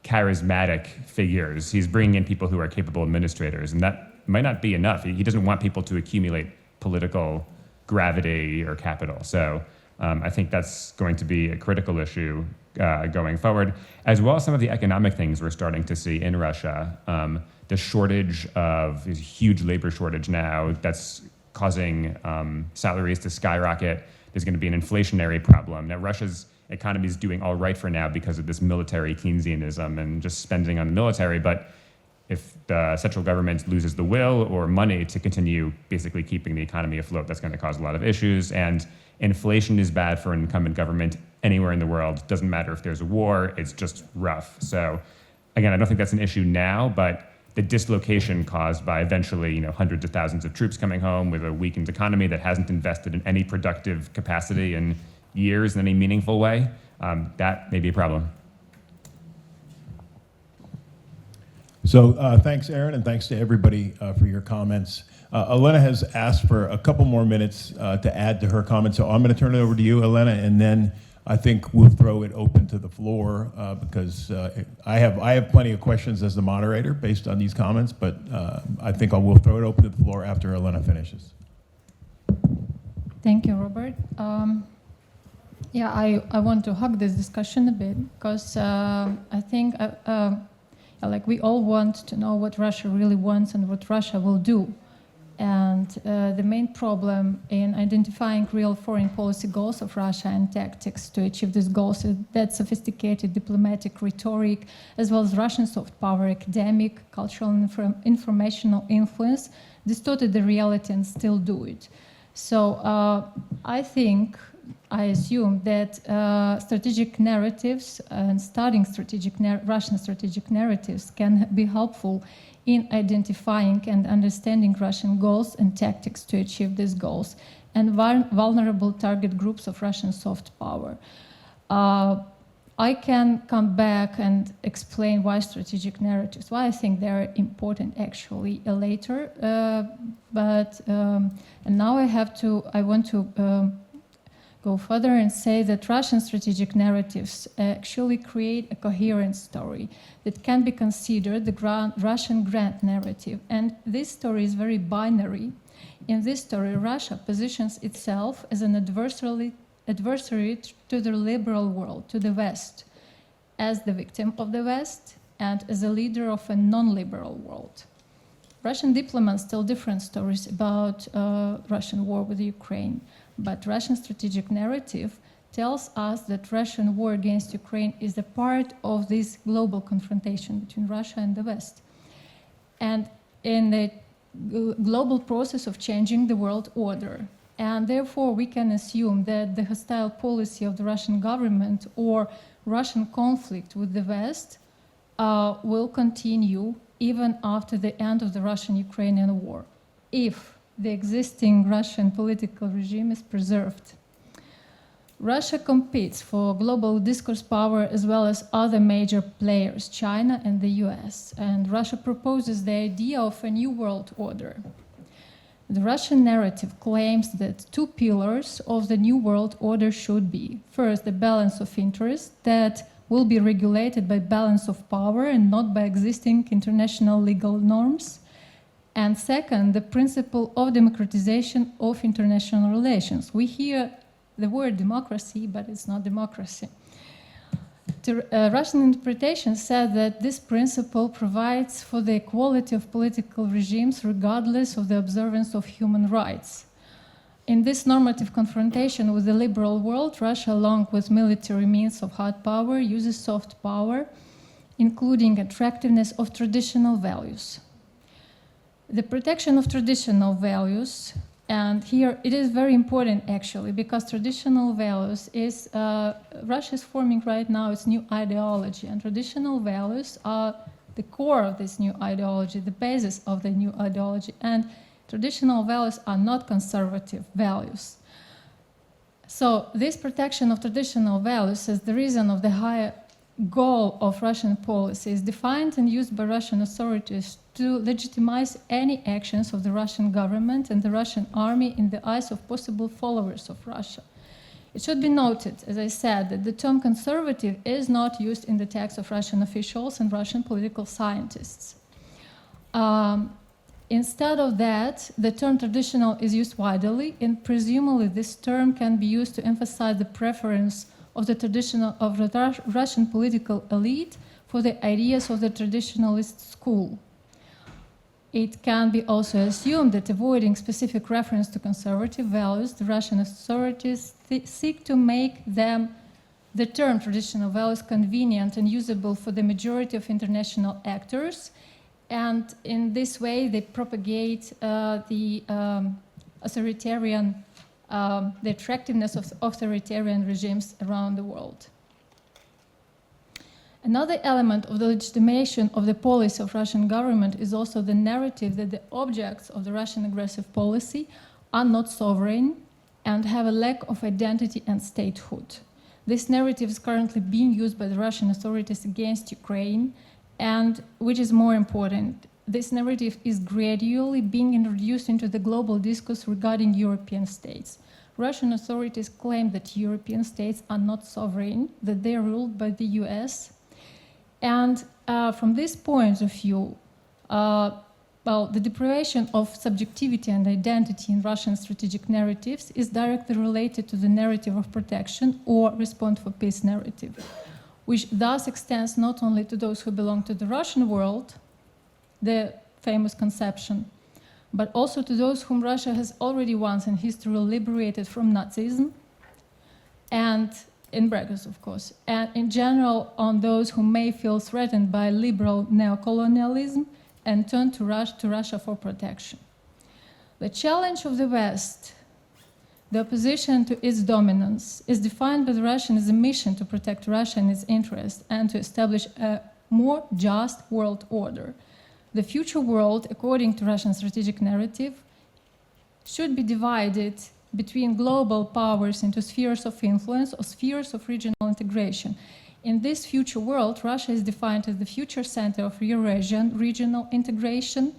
charismatic figures. He's bringing in people who are capable administrators, and that might not be enough. He doesn't want people to accumulate political gravity or capital. So I think that's going to be a critical issue going forward, as well as some of the economic things we're starting to see in Russia. The shortage of a huge labor shortage now that's causing salaries to skyrocket. There's going to be an inflationary problem. Now, Russia's economy is doing all right for now because of this military Keynesianism and just spending on the military. But if the central government loses the will or money to continue basically keeping the economy afloat, that's going to cause a lot of issues. And inflation is bad for an incumbent government anywhere in the world. Doesn't matter if there's a war, it's just rough. So again, I don't think that's an issue now, but the dislocation caused by eventually, hundreds of thousands of troops coming home with a weakened economy that hasn't invested in any productive capacity in years in any meaningful way, that may be a problem. So thanks, Aaron, and thanks to everybody for your comments. Elena has asked for a couple more minutes to add to her comments, so I'm going to turn it over to you, Elena, and then I think we'll throw it open to the floor because I have plenty of questions as the moderator based on these comments, but I think we'll throw it open to the floor after Elena finishes. Thank you, Robert. I want to hug this discussion a bit because I think we all want to know what Russia really wants and what Russia will do. And the main problem in identifying real foreign policy goals of Russia and tactics to achieve these goals is that sophisticated diplomatic rhetoric, as well as Russian soft power, academic, cultural, and informational influence, distorted the reality and still do it. So I assume that strategic narratives and studying Russian strategic narratives can be helpful in identifying and understanding Russian goals and tactics to achieve these goals and vulnerable target groups of Russian soft power. I can come back and explain why strategic narratives, why I think they're important actually later, and now I want to go further and say that Russian strategic narratives actually create a coherent story that can be considered the Russian grand narrative. And this story is very binary. In this story, Russia positions itself as an adversary to the liberal world, to the West, as the victim of the West and as a leader of a non-liberal world. Russian diplomats tell different stories about Russian war with Ukraine, but Russian strategic narrative tells us that Russian war against Ukraine is a part of this global confrontation between Russia and the West. And in the global process of changing the world order. And therefore, we can assume that the hostile policy of the Russian government or Russian conflict with the West will continue even after the end of the Russian-Ukrainian war, if the existing Russian political regime is preserved. Russia competes for global discourse power as well as other major players, China and the US, and Russia proposes the idea of a new world order. The Russian narrative claims that two pillars of the new world order should be: first, the balance of interest that will be regulated by balance of power and not by existing international legal norms, and second, the principle of democratization of international relations. We hear the word democracy, but it's not democracy. The Russian interpretation said that this principle provides for the equality of political regimes regardless of the observance of human rights. In this normative confrontation with the liberal world, Russia, along with military means of hard power, uses soft power, including attractiveness of traditional values. The protection of traditional values, and here it is very important actually, because traditional values is, Russia is forming right now its new ideology, and traditional values are the core of this new ideology, the basis of the new ideology, and traditional values are not conservative values. So this protection of traditional values as the reason of the higher goal of Russian policy is defined and used by Russian authorities to legitimize any actions of the Russian government and the Russian army in the eyes of possible followers of Russia. It should be noted, as I said, that the term conservative is not used in the text of Russian officials and Russian political scientists. Instead of that, the term traditional is used widely, and presumably this term can be used to emphasize the preference of the Russian political elite for the ideas of the traditionalist school. It can be also assumed that, avoiding specific reference to conservative values, the Russian authorities seek to make the term traditional values convenient and usable for the majority of international actors, and in this way they propagate the attractiveness of authoritarian regimes around the world. Another element of the legitimation of the policy of Russian government is also the narrative that the objects of the Russian aggressive policy are not sovereign and have a lack of identity and statehood. This narrative is currently being used by the Russian authorities against Ukraine, and which is more important, this narrative is gradually being introduced into the global discourse regarding European states. Russian authorities claim that European states are not sovereign, that they are ruled by the US. And from this point of view, the deprivation of subjectivity and identity in Russian strategic narratives is directly related to the narrative of protection or respond for peace narrative, which thus extends not only to those who belong to the Russian world, the famous conception, but also to those whom Russia has already once in history liberated from Nazism, and in brackets, of course, and in general on those who may feel threatened by liberal neocolonialism and turn to Russia for protection. The challenge of the West, the opposition to its dominance, is defined by the Russian as a mission to protect Russia and its interests and to establish a more just world order. The future world, according to Russian strategic narrative, should be divided between global powers into spheres of influence or spheres of regional integration. In this future world, Russia is defined as the future center of Eurasian regional integration.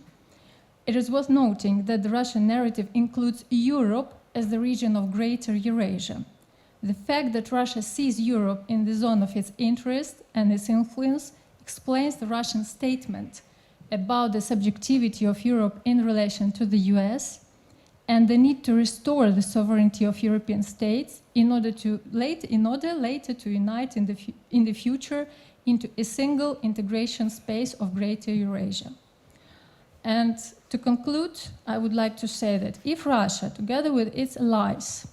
It is worth noting that the Russian narrative includes Europe as the region of Greater Eurasia. The fact that Russia sees Europe in the zone of its interest and its influence explains the Russian statement about the subjectivity of Europe in relation to the US and the need to restore the sovereignty of European states in order later to unite in the future into a single integration space of Greater Eurasia. And to conclude, I would like to say that if Russia, together with its allies,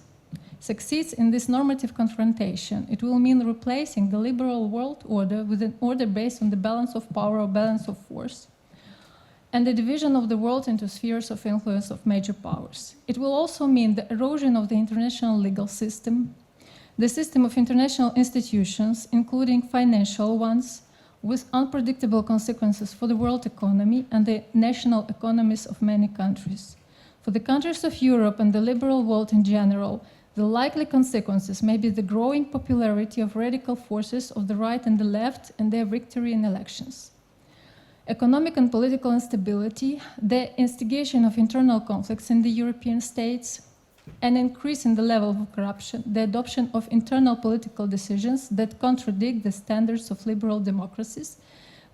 succeeds in this normative confrontation, it will mean replacing the liberal world order with an order based on the balance of power or balance of force, and the division of the world into spheres of influence of major powers. It will also mean the erosion of the international legal system, the system of international institutions, including financial ones, with unpredictable consequences for the world economy and the national economies of many countries. For the countries of Europe and the liberal world in general, the likely consequences may be the growing popularity of radical forces of the right and the left and their victory in elections. Economic and political instability, the instigation of internal conflicts in the European states, an increase in the level of corruption, the adoption of internal political decisions that contradict the standards of liberal democracies,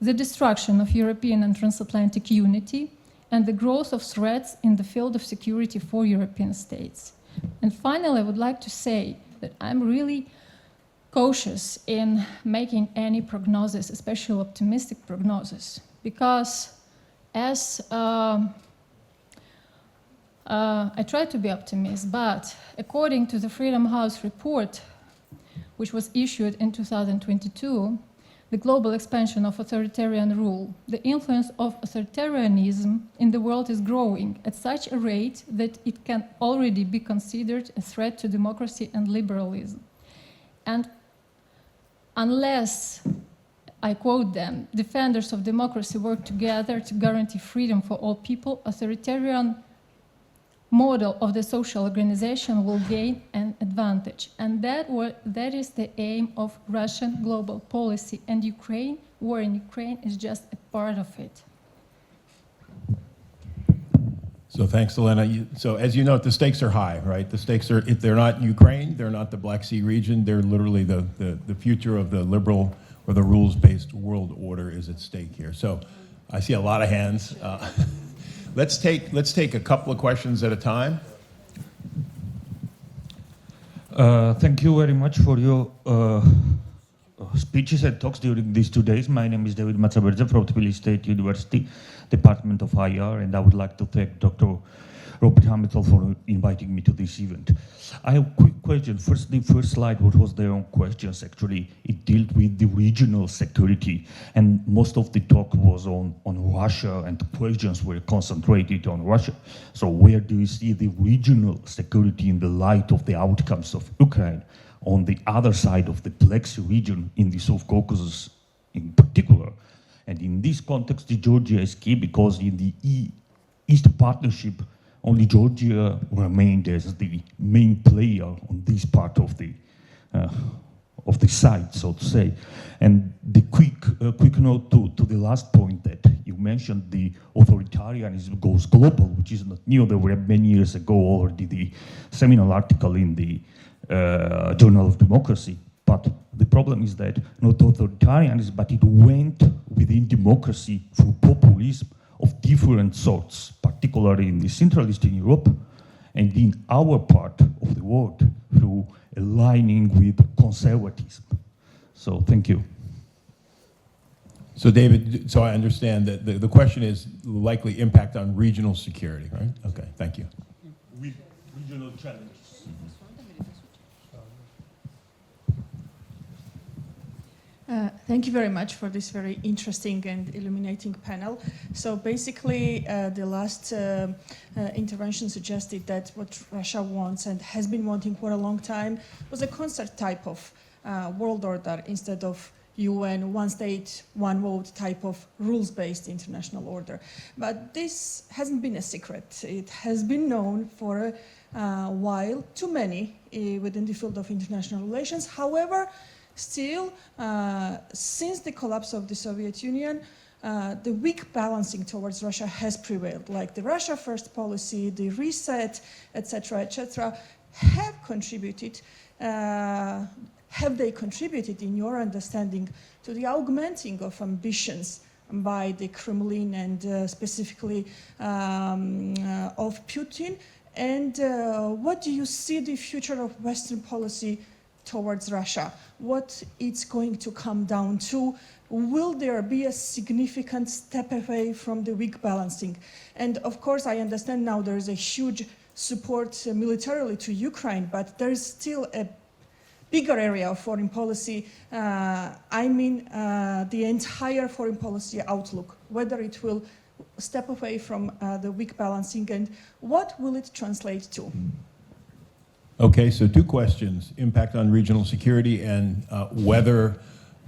the destruction of European and transatlantic unity, and the growth of threats in the field of security for European states. And finally, I would like to say that I'm really cautious in making any prognosis, especially optimistic prognosis, because as I try to be optimistic, but according to the Freedom House report, which was issued in 2022, the global expansion of authoritarian rule, the influence of authoritarianism in the world is growing at such a rate that it can already be considered a threat to democracy and liberalism. And unless, I quote them, defenders of democracy work together to guarantee freedom for all people, authoritarian model of the social organization will gain an advantage. And that is the aim of Russian global policy. And war in Ukraine is just a part of it. So thanks, Elena. So as you note, the stakes are high, right? The stakes are, if they're not Ukraine, they're not the Black Sea region, they're literally the future of the liberal or the rules-based world order is at stake here. So I see a lot of hands. Let's take a couple of questions at a time. Thank you very much for your speeches and talks during these 2 days. My name is David Matsaberdze from Tbilisi State University, Department of IR, and I would like to thank Dr. Robert Hamilton for inviting me to this event. I have a quick question. First, the first slide, what was their own questions, actually, it dealt with the regional security, and most of the talk was on Russia, and the questions were concentrated on Russia. So where do you see the regional security in the light of the outcomes of Ukraine on the other side of the Black Sea region, in the South Caucasus in particular? And in this context, Georgia is key because in the East Partnership, only Georgia remained as the main player on this part of the site, so to say. And the quick note to the last point that you mentioned, the authoritarianism goes global, which is not new. There were many years ago already the seminal article in the Journal of Democracy. But the problem is that not authoritarianism, but it went within democracy through populism of different sorts, particularly in the Central Eastern Europe and in our part of the world through aligning with conservatism. So thank you. So David, so I understand that the question is likely impact on regional security, right? Okay, thank you. Regional challenges. Thank you very much for this very interesting and illuminating panel. So basically, the last intervention suggested that what Russia wants and has been wanting for a long time was a concert type of world order instead of UN, one state, one vote type of rules-based international order. But this hasn't been a secret. It has been known for a while, too many within the field of international relations. However, still, since the collapse of the Soviet Union, the weak balancing towards Russia has prevailed, like the Russia first policy, the reset, etc., have contributed, have they contributed, in your understanding, to the augmenting of ambitions by the Kremlin and specifically of Putin? And what do you see the future of Western policy towards Russia? What it's going to come down to? Will there be a significant step away from the weak balancing? And of course, I understand now there is a huge support militarily to Ukraine, but there is still a bigger area of foreign policy. I mean, the entire foreign policy outlook, whether it will step away from the weak balancing, and what will it translate to? Okay, so two questions: impact on regional security and whether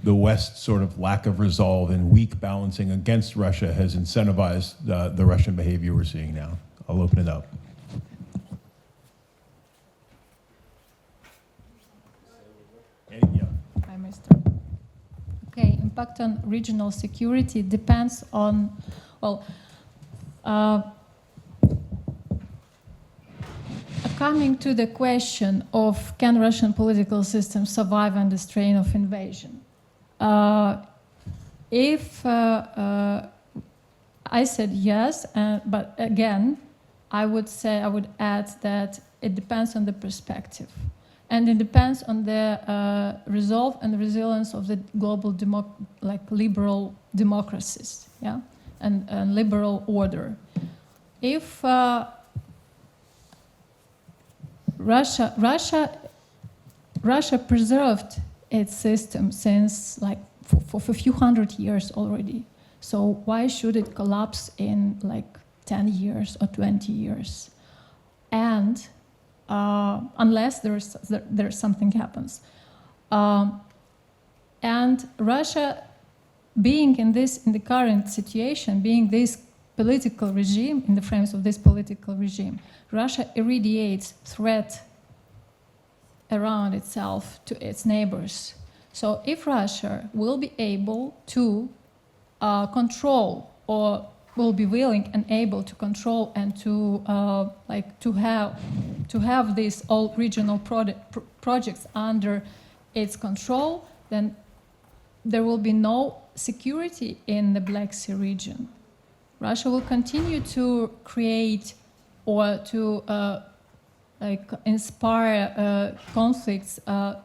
the West's sort of lack of resolve and weak balancing against Russia has incentivized the Russian behavior we're seeing now. I'll open it up. I may start. Okay, impact on regional security depends on, well, coming to the question of can Russian political system survive under strain of invasion? If I said yes, but again, I would add that it depends on the perspective. And it depends on the resolve and the resilience of the global liberal democracies, yeah, and liberal order. If Russia preserved its system since for a few hundred years already, so why should it collapse in 10 years or 20 years? And unless there's something happens. And Russia, being in the current situation, being this political regime, in the frames of this political regime, Russia irradiates threat around itself to its neighbors. So if Russia will be able to control, or will be willing and able to control and to have these all regional projects under its control, then there will be no security in the Black Sea region. Russia will continue to create or to inspire conflicts.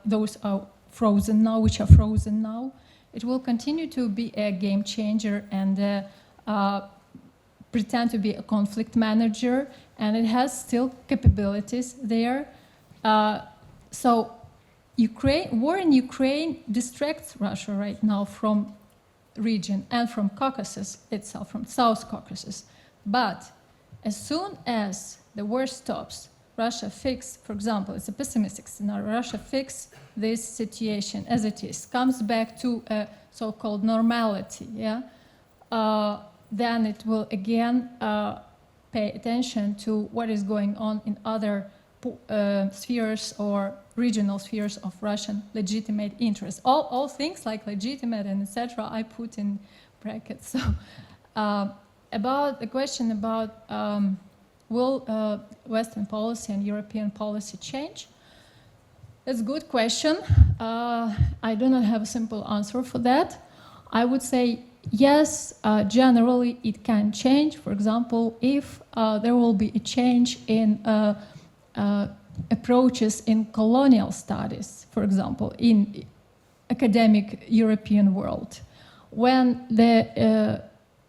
Those are frozen now, which are frozen now. It will continue to be a game changer and pretend to be a conflict manager, and it has still capabilities there. So war in Ukraine distracts Russia right now from region and from Caucasus itself, from South Caucasus. But as soon as the war stops, Russia fix, for example, it's a pessimistic scenario, Russia fix this situation as it is, comes back to a so-called normality, yeah? Then it will again pay attention to what is going on in other spheres or regional spheres of Russian legitimate interests. All things like legitimate and etc. I put in brackets. So about the question about will Western policy and European policy change? That's a good question. I do not have a simple answer for that. I would say yes, generally it can change. For example, if there will be a change in approaches in colonial studies, for example, in academic European world, when the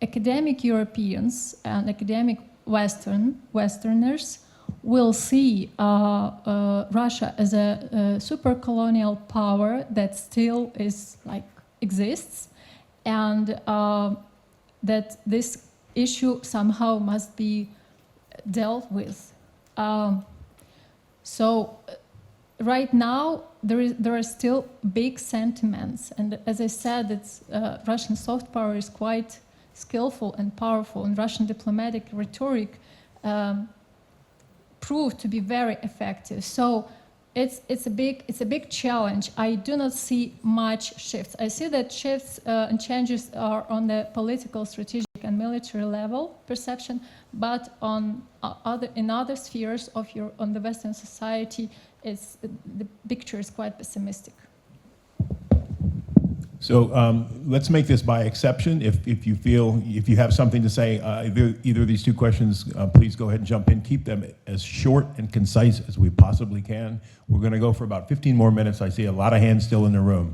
academic Europeans and academic Westerners will see Russia as a super colonial power that still is exists, and that this issue somehow must be dealt with. So right now there are still big sentiments, and as I said, Russian soft power is quite skillful and powerful, and Russian diplomatic rhetoric proved to be very effective. So it's a big challenge. I do not see much shifts. I see that shifts and changes are on the political, strategic, and military level perception, but on in other spheres of on the Western society, the picture is quite pessimistic. So let's make this by exception. If you have something to say, either of these two questions, please go ahead and jump in. Keep them as short and concise as we possibly can. We're going to go for about 15 more minutes. I see a lot of hands still in the room.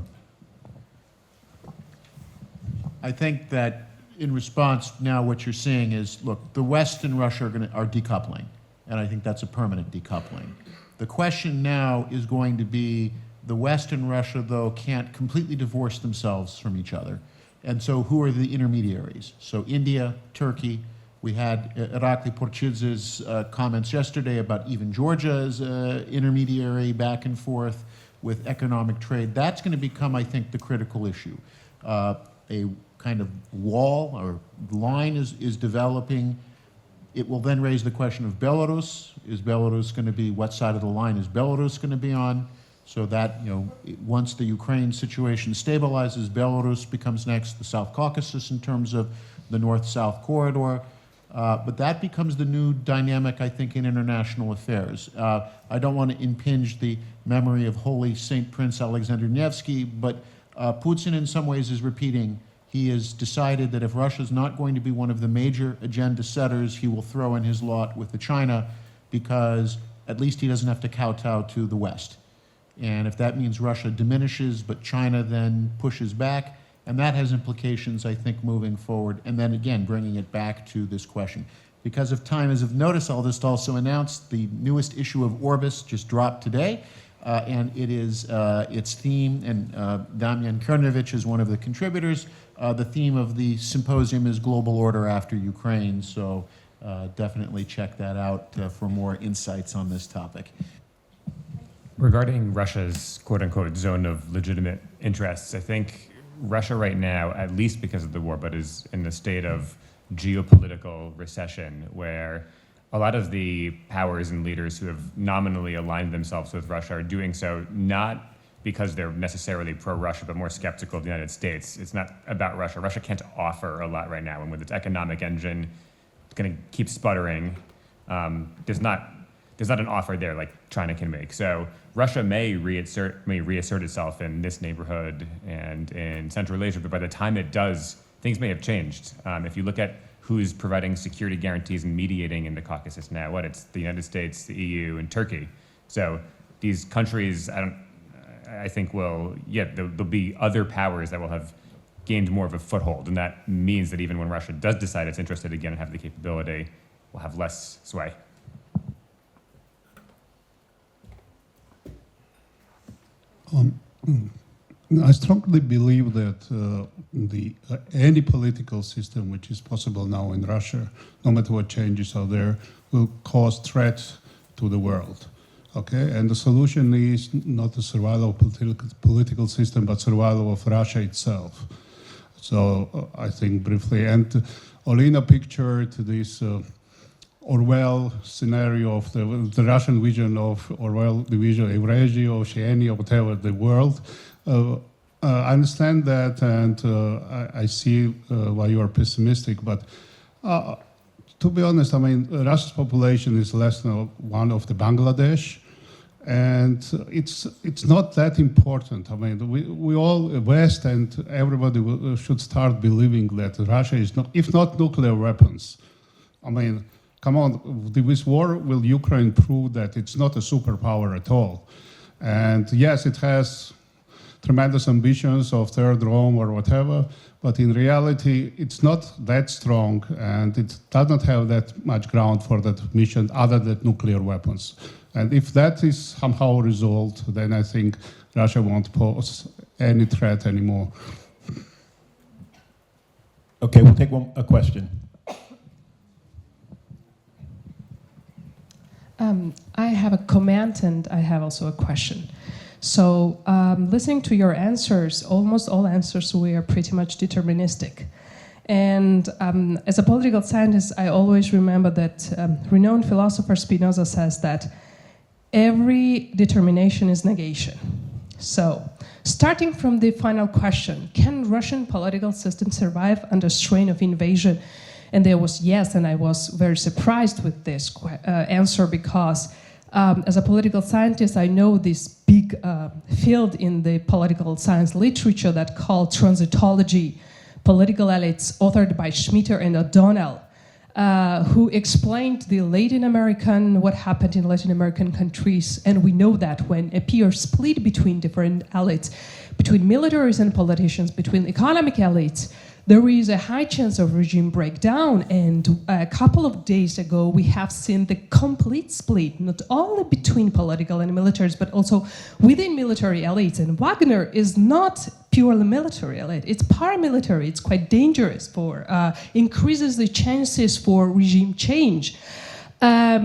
I think that in response now what you're seeing is, look, the West and Russia are decoupling, and I think that's a permanent decoupling. The question now is going to be, the West and Russia, though, can't completely divorce themselves from each other. And so who are the intermediaries? So India, Turkey, we had Irakli Porchidze's comments yesterday about even Georgia as an intermediary back and forth with economic trade. That's going to become, I think, the critical issue. A kind of wall or line is developing. It will then raise the question of Belarus. Is Belarus going to be, what side of the line is Belarus going to be on? So that, once the Ukraine situation stabilizes, Belarus becomes next, the South Caucasus in terms of the North-South corridor. But that becomes the new dynamic, I think, in international affairs. I don't want to impinge the memory of Holy Saint Prince Alexander Nevsky, but Putin in some ways is repeating. He has decided that if Russia's not going to be one of the major agenda setters, he will throw in his lot with the China, because at least he doesn't have to kowtow to the West. And if that means Russia diminishes, but China then pushes back, and that has implications, I think, moving forward. And then again, bringing it back to this question. Because of time, as of notice, I'll just also announce the newest issue of Orbis just dropped today. And it is its theme, and Damian Kernovich is one of the contributors. The theme of the symposium is Global Order After Ukraine. So definitely check that out for more insights on this topic. Regarding Russia's quote-unquote zone of legitimate interests, I think Russia right now, at least because of the war, but is in the state of geopolitical recession, where a lot of the powers and leaders who have nominally aligned themselves with Russia are doing so not because they're necessarily pro-Russia, but more skeptical of the United States. It's not about Russia. Russia can't offer a lot right now, and with its economic engine, it's going to keep sputtering. There's not an offer there like China can make. So Russia may reassert itself in this neighborhood and in Central Asia, but by the time it does, things may have changed. If you look at who's providing security guarantees and mediating in the Caucasus now, it's the United States, the EU, and Turkey. So these countries, I think there'll be other powers that will have gained more of a foothold, and that means that even when Russia does decide it's interested again and have the capability, will have less sway. I strongly believe that any political system which is possible now in Russia, no matter what changes are there, will cause threats to the world. Okay, and the solution is not the survival of political system, but survival of Russia itself. So I think briefly, and Olena pictured this Orwell scenario of the Russian vision of Orwell, the vision of Eurasia, Oceania, whatever, the world. I understand that, and I see why you are pessimistic, but to be honest, Russia's population is less than one of the Bangladesh, and it's not that important. We all, West and everybody should start believing that Russia is not, if not nuclear weapons. Come on, this war will Ukraine prove that it's not a superpower at all. And yes, it has tremendous ambitions of Third Rome or whatever, but in reality, it's not that strong, and it does not have that much ground for that mission other than nuclear weapons. And if that is somehow resolved, then I think Russia won't pose any threat anymore. Okay, we'll take a question. I have a comment and I have also a question. So listening to your answers, almost all answers were pretty much deterministic. And as a political scientist, I always remember that renowned philosopher Spinoza says that every determination is negation. So starting from the final question, can Russian political system survive under strain of invasion And there was yes, and I was very surprised with this answer because as a political scientist, I know this big field in the political science literature that called transitology, political elites, authored by Schmitter and O'Donnell, who explained what happened in Latin American countries. And we know that when appears split between different elites, between militaries and politicians, between economic elites, there is a high chance of regime breakdown. And a couple of days ago, we have seen the complete split, not only between political and militaries, but also within military elites. And Wagner is not purely military elite, it's paramilitary, it's quite dangerous increases the chances for regime change.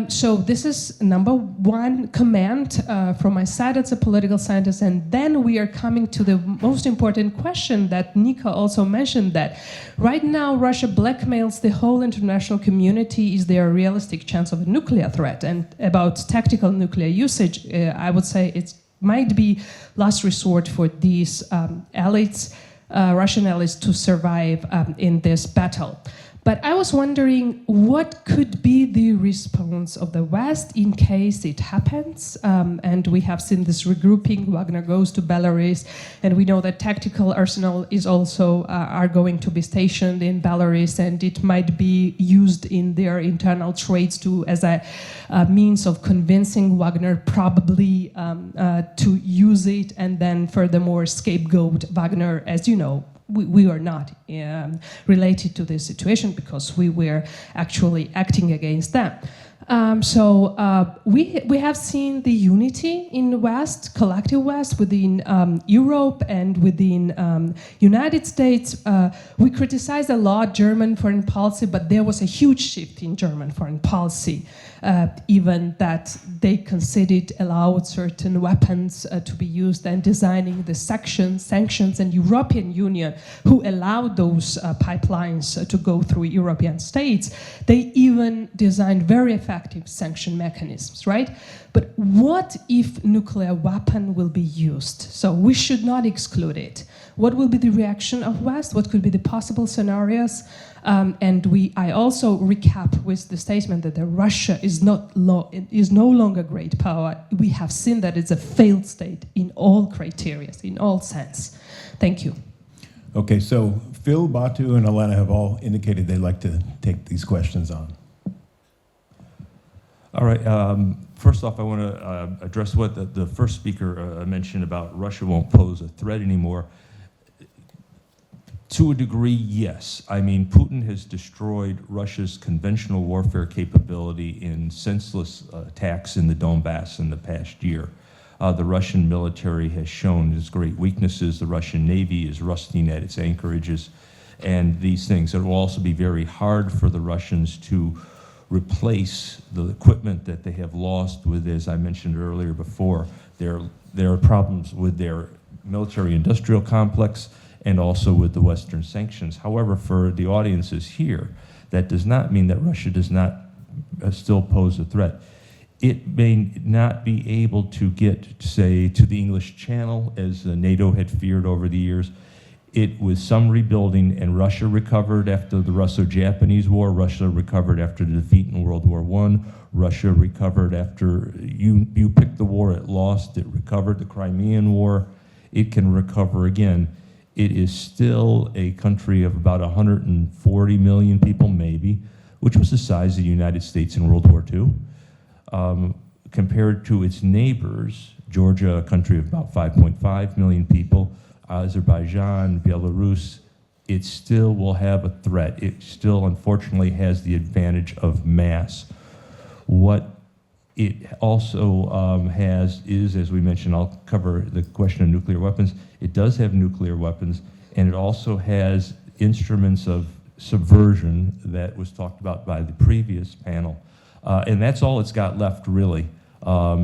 So this is number one comment from my side as a political scientist, and then we are coming to the most important question that Nika also mentioned, that right now Russia blackmails the whole international community. Is there a realistic chance of a nuclear threat? And about tactical nuclear usage, I would say it might be last resort for these elites, Russian elites, to survive in this battle. But I was wondering what could be the response of the West in case it happens. And we have seen this regrouping. Wagner goes to Belarus, and we know that tactical arsenal is also are going to be stationed in Belarus, and it might be used in their internal trades as a means of convincing Wagner probably to use it, and then furthermore scapegoat Wagner. As you know, we are not related to this situation because we were actually acting against them. So we have seen the unity in the West, collective West, within Europe and within United States. We criticized a lot German foreign policy, but there was a huge shift in German foreign policy, even that they considered allowed certain weapons to be used, and designing the sanctions, and European Union, who allowed those pipelines to go through European states. They even designed very effective sanction mechanisms, right? But what if nuclear weapon will be used? So we should not exclude it. What will be the reaction of West? What could be the possible scenarios? I also recap with the statement that Russia is no longer great power. We have seen that it's a failed state in all criteria, in all sense. Thank you. Okay, so Phil, Batu, and Elena have all indicated they'd like to take these questions on. All right. First off, I want to address what the first speaker mentioned about Russia won't pose a threat anymore. To a degree, yes. I mean, Putin has destroyed Russia's conventional warfare capability in senseless attacks in the Donbass in the past year. The Russian military has shown its great weaknesses. The Russian Navy is rusting at its anchorages and these things. It will also be very hard for the Russians to replace the equipment that they have lost with, as I mentioned earlier before. There are problems with their military-industrial complex and also with the Western sanctions. However, for the audiences here, that does not mean that Russia does not still pose a threat. It may not be able to get, say, to the English Channel, as NATO had feared over the years. It was some rebuilding, and Russia recovered after the Russo-Japanese War. Russia recovered after the defeat in World War I. Russia recovered after you picked the war it lost. It recovered the Crimean War. It can recover again. It is still a country of about 140 million people, maybe, which was the size of the United States in World War II. Compared to its neighbors, Georgia, a country of about 5.5 million people, Azerbaijan, Belarus, it still will have a threat. It still, unfortunately, has the advantage of mass. What it also has is, as we mentioned, I'll cover the question of nuclear weapons. It does have nuclear weapons, and it also has instruments of subversion that was talked about by the previous panel. And that's all it's got left, really,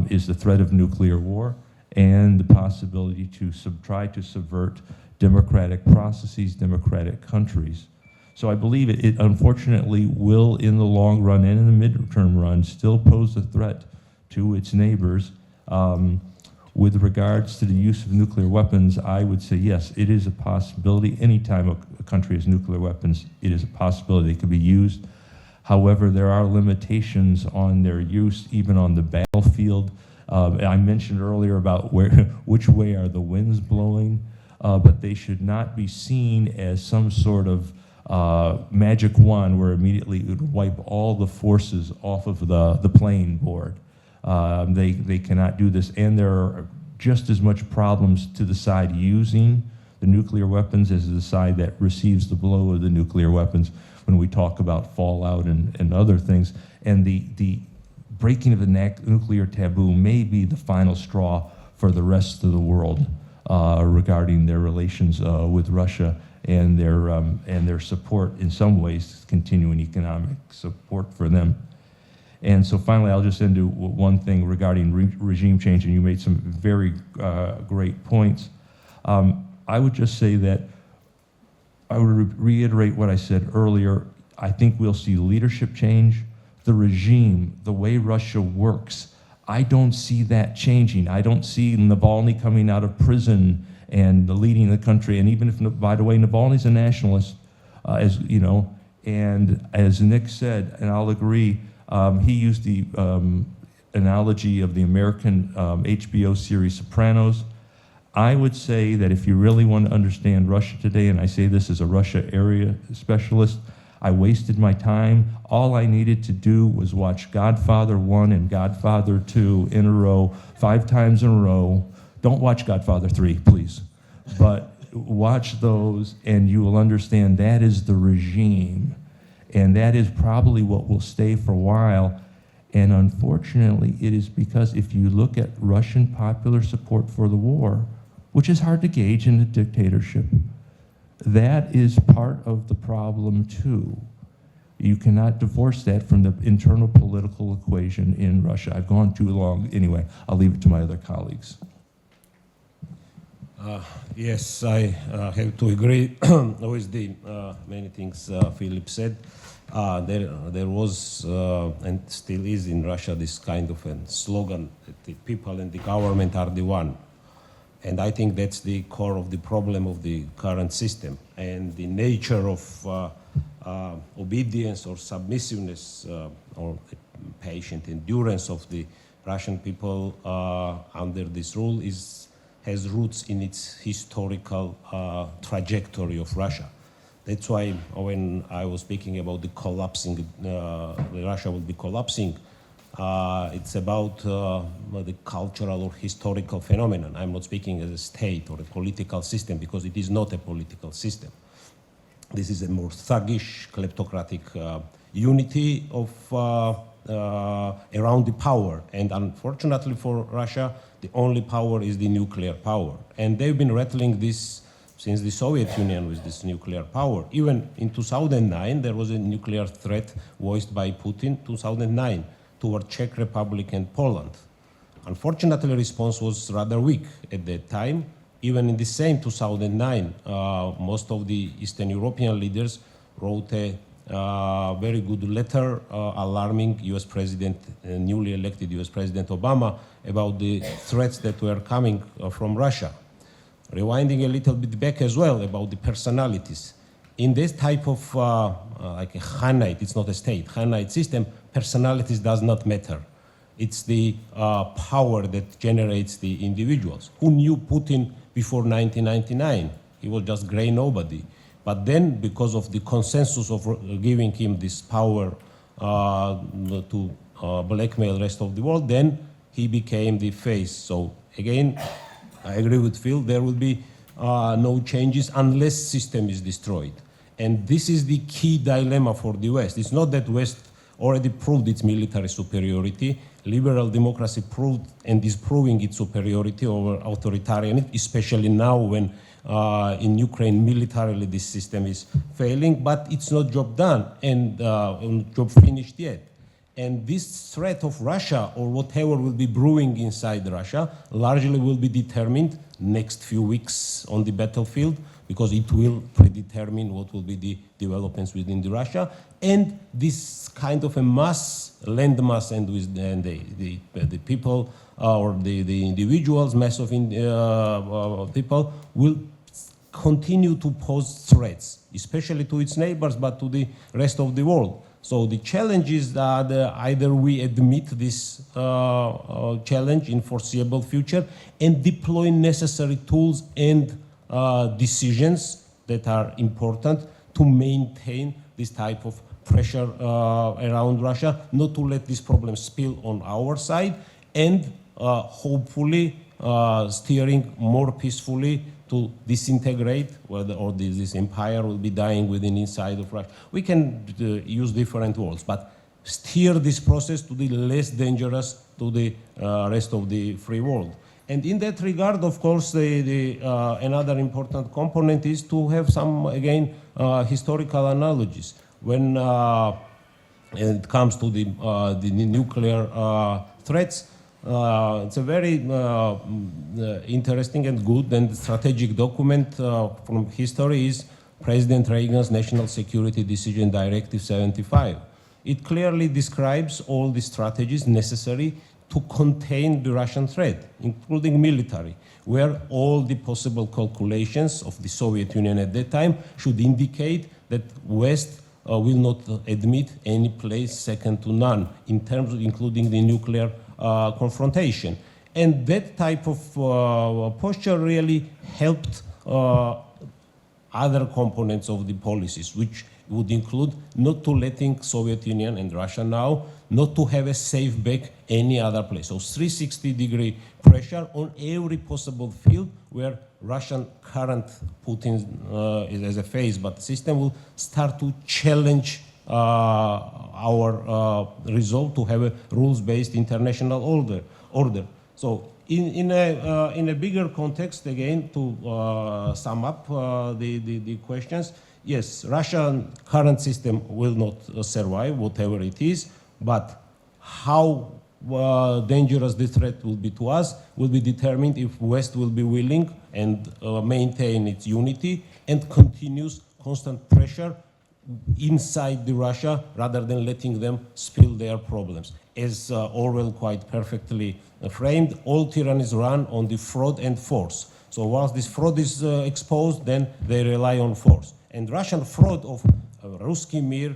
is the threat of nuclear war and the possibility to try to subvert democratic processes, democratic countries. So I believe it unfortunately will, in the long run and in the midterm run, still pose a threat to its neighbors. With regards to the use of nuclear weapons, I would say yes, it is a possibility. Anytime a country has nuclear weapons, it is a possibility they could be used. However, there are limitations on their use, even on the battlefield. I mentioned earlier about which way are the winds blowing, but they should not be seen as some sort of magic wand where immediately it would wipe all the forces off of the playing board. They cannot do this, and there are just as much problems to the side using the nuclear weapons as the side that receives the blow of the nuclear weapons when we talk about fallout and other things. And the breaking of the nuclear taboo may be the final straw for the rest of the world regarding their relations with Russia and their support, in some ways, continuing economic support for them. And so finally, I'll just end to one thing regarding regime change, and you made some very great points. I would just say that I would reiterate what I said earlier. I think we'll see leadership change. The regime, the way Russia works, I don't see that changing. I don't see Navalny coming out of prison and leading the country. And even if, by the way, Navalny's a nationalist, as you know, and as Nick said, and I'll agree, he used the analogy of the American HBO series Sopranos. I would say that if you really want to understand Russia today, and I say this as a Russia area specialist, I wasted my time. All I needed to do was watch Godfather 1 and Godfather 2 in a row, 5 times in a row. Don't watch Godfather 3, please. But watch those and you will understand that is the regime. And that is probably what will stay for a while. And unfortunately, it is because if you look at Russian popular support for the war, which is hard to gauge in a dictatorship, that is part of the problem too. You cannot divorce that from the internal political equation in Russia. I've gone too long. Anyway, I'll leave it to my other colleagues. Yes, I have to agree with the many things Philip said. There was and still is in Russia this kind of a slogan that the people and the government are the one. And I think that's the core of the problem of the current system. And the nature of obedience or submissiveness or patient endurance of the Russian people under this rule has roots in its historical trajectory of Russia. That's why when I was speaking about the collapsing, Russia will be collapsing, it's about the cultural or historical phenomenon. I'm not speaking as a state or a political system because it is not a political system. This is a more thuggish, kleptocratic unity of around the power. And unfortunately for Russia, the only power is the nuclear power. And they've been rattling this since the Soviet Union with this nuclear power. Even in 2009, there was a nuclear threat voiced by Putin, 2009, toward Czech Republic and Poland. Unfortunately, the response was rather weak at that time. Even in the same 2009, most of the Eastern European leaders wrote a very good letter alarming US President, newly elected US President Obama about the threats that were coming from Russia. Rewinding a little bit back as well about the personalities. In this type of like a Khanate, it's not a state, Khanate system, personalities does not matter. It's the power that generates the individuals. Who knew Putin before 1999? He was just gray nobody. But then, because of the consensus of giving him this power to blackmail the rest of the world, then he became the face. So again, I agree with Phil, there will be no changes unless system is destroyed. And this is the key dilemma for the West. It's not that West already proved its military superiority. Liberal democracy proved and is proving its superiority over authoritarianism, especially now when in Ukraine militarily this system is failing, but it's not job done and job finished yet. And this threat of Russia or whatever will be brewing inside Russia largely will be determined next few weeks on the battlefield, because it will predetermine what will be the developments within the Russia. And this kind of a landmass, and the people or the individuals, mass of people will continue to pose threats, especially to its neighbors, but to the rest of the world. So the challenge is that either we admit this challenge in foreseeable future and deploy necessary tools and decisions that are important to maintain this type of pressure around Russia, not to let this problem spill on our side, and hopefully steering more peacefully to disintegrate, or this empire will be dying within inside of Russia. We can use different words, but steer this process to the less dangerous to the rest of the free world. And in that regard, of course, another important component is to have some, again, historical analogies. When it comes to the nuclear threats, it's a very interesting and good and strategic document from history is President Reagan's National Security Decision Directive 75. It clearly describes all the strategies necessary to contain the Russian threat, including military, where all the possible calculations of the Soviet Union at that time should indicate that West will not admit any place second to none in terms of including the nuclear confrontation. And that type of posture really helped other components of the policies, which would include not to letting Soviet Union and Russia now, not to have a safe back any other place. So 360-degree pressure on every possible field where Russian current Putin is as a phase, but the system will start to challenge our resolve to have a rules-based international order. So in a bigger context, again, to sum up the questions, yes, Russian current system will not survive, whatever it is, but how dangerous the threat will be to us will be determined if West will be willing and maintain its unity and continues constant pressure inside the Russia rather than letting them spill their problems. As Orwell quite perfectly framed, all tyrannies run on the fraud and force. So once this fraud is exposed, then they rely on force. And Russian fraud of Ruski Mir,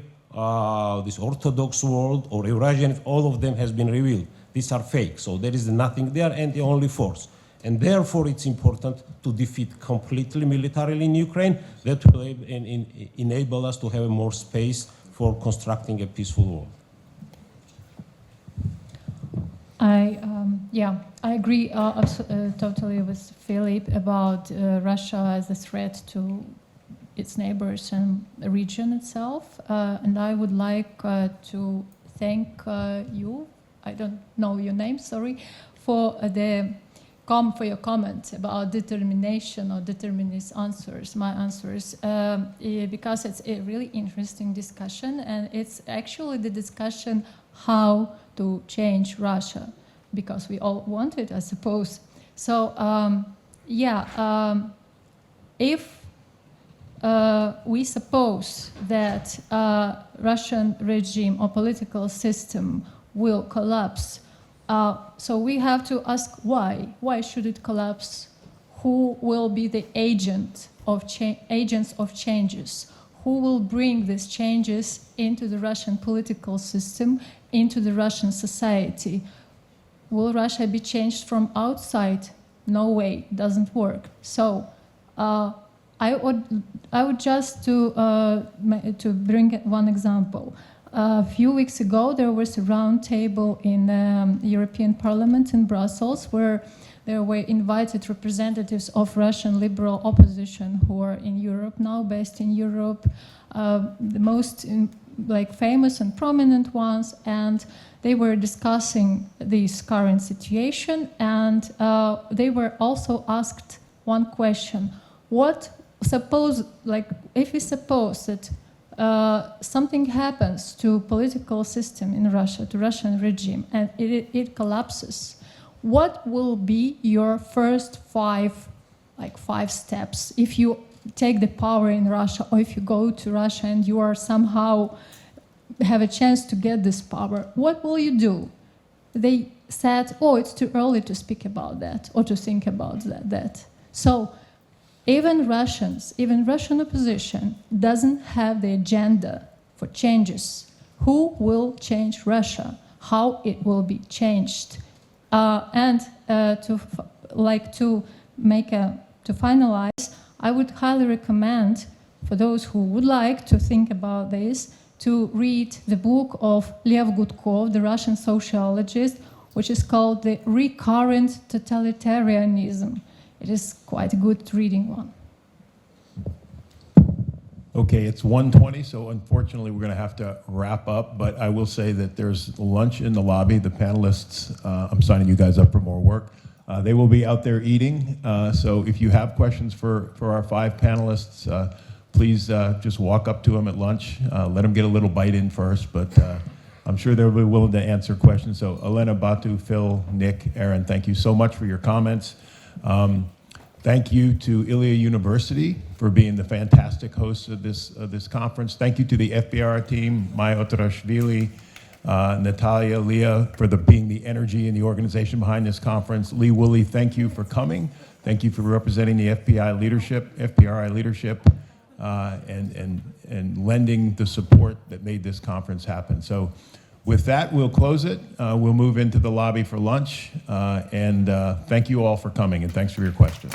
this Orthodox world, or Eurasian, all of them has been revealed. These are fake, so there is nothing there and the only force. And therefore it's important to defeat completely militarily in Ukraine. That will enable us to have more space for constructing a peaceful world. I agree totally with Philip about Russia as a threat to its neighbors and the region itself. And I would like to thank you, I don't know your name, sorry, for your comment about determination or determinist answers, my answers, because it's a really interesting discussion, and it's actually the discussion how to change Russia, because we all want it, I suppose. So, if we suppose that Russian regime or political system will collapse, so we have to ask why. Why should it collapse? Who will be the agents of changes? Who will bring these changes into the Russian political system, into the Russian society? Will Russia be changed from outside? No way, doesn't work. So I would just to bring one example. A few weeks ago, there was a round table in the European Parliament in Brussels where there were invited representatives of Russian liberal opposition who are in Europe now, based in Europe, the most famous and prominent ones, and they were discussing this current situation, and they were also asked one question: if we suppose that something happens to political system in Russia, to Russian regime, and it collapses, what will be your first five steps if you take the power in Russia, or if you go to Russia and you are somehow have a chance to get this power? What will you do? They said, oh, it's too early to speak about that or to think about that. So even Russian opposition doesn't have the agenda for changes. Who will change Russia? How it will be changed? To finalize, I would highly recommend for those who would like to think about this to read the book of Lev Gudkov, the Russian sociologist, which is called The Recurrent Totalitarianism. It is quite a good reading one. Okay, it's 1:20, so unfortunately we're going to have to wrap up, but I will say that there's lunch in the lobby. The panelists, I'm signing you guys up for more work. They will be out there eating, so if you have questions for our 5 panelists, please just walk up to them at lunch. Let them get a little bite in first, but I'm sure they'll be willing to answer questions. So Elena, Batu, Phil, Nick, Aaron, thank you so much for your comments. Thank you to Ilia University for being the fantastic host of this conference. Thank you to the FPRI team, Maya Otarashvili, Natalia, Leah, for being the energy and the organization behind this conference. Lee Woolley, thank you for coming. Thank you for representing the FPRI leadership, and lending the support that made this conference happen. So with that, we'll close it. We'll move into the lobby for lunch. And thank you all for coming, and thanks for your questions.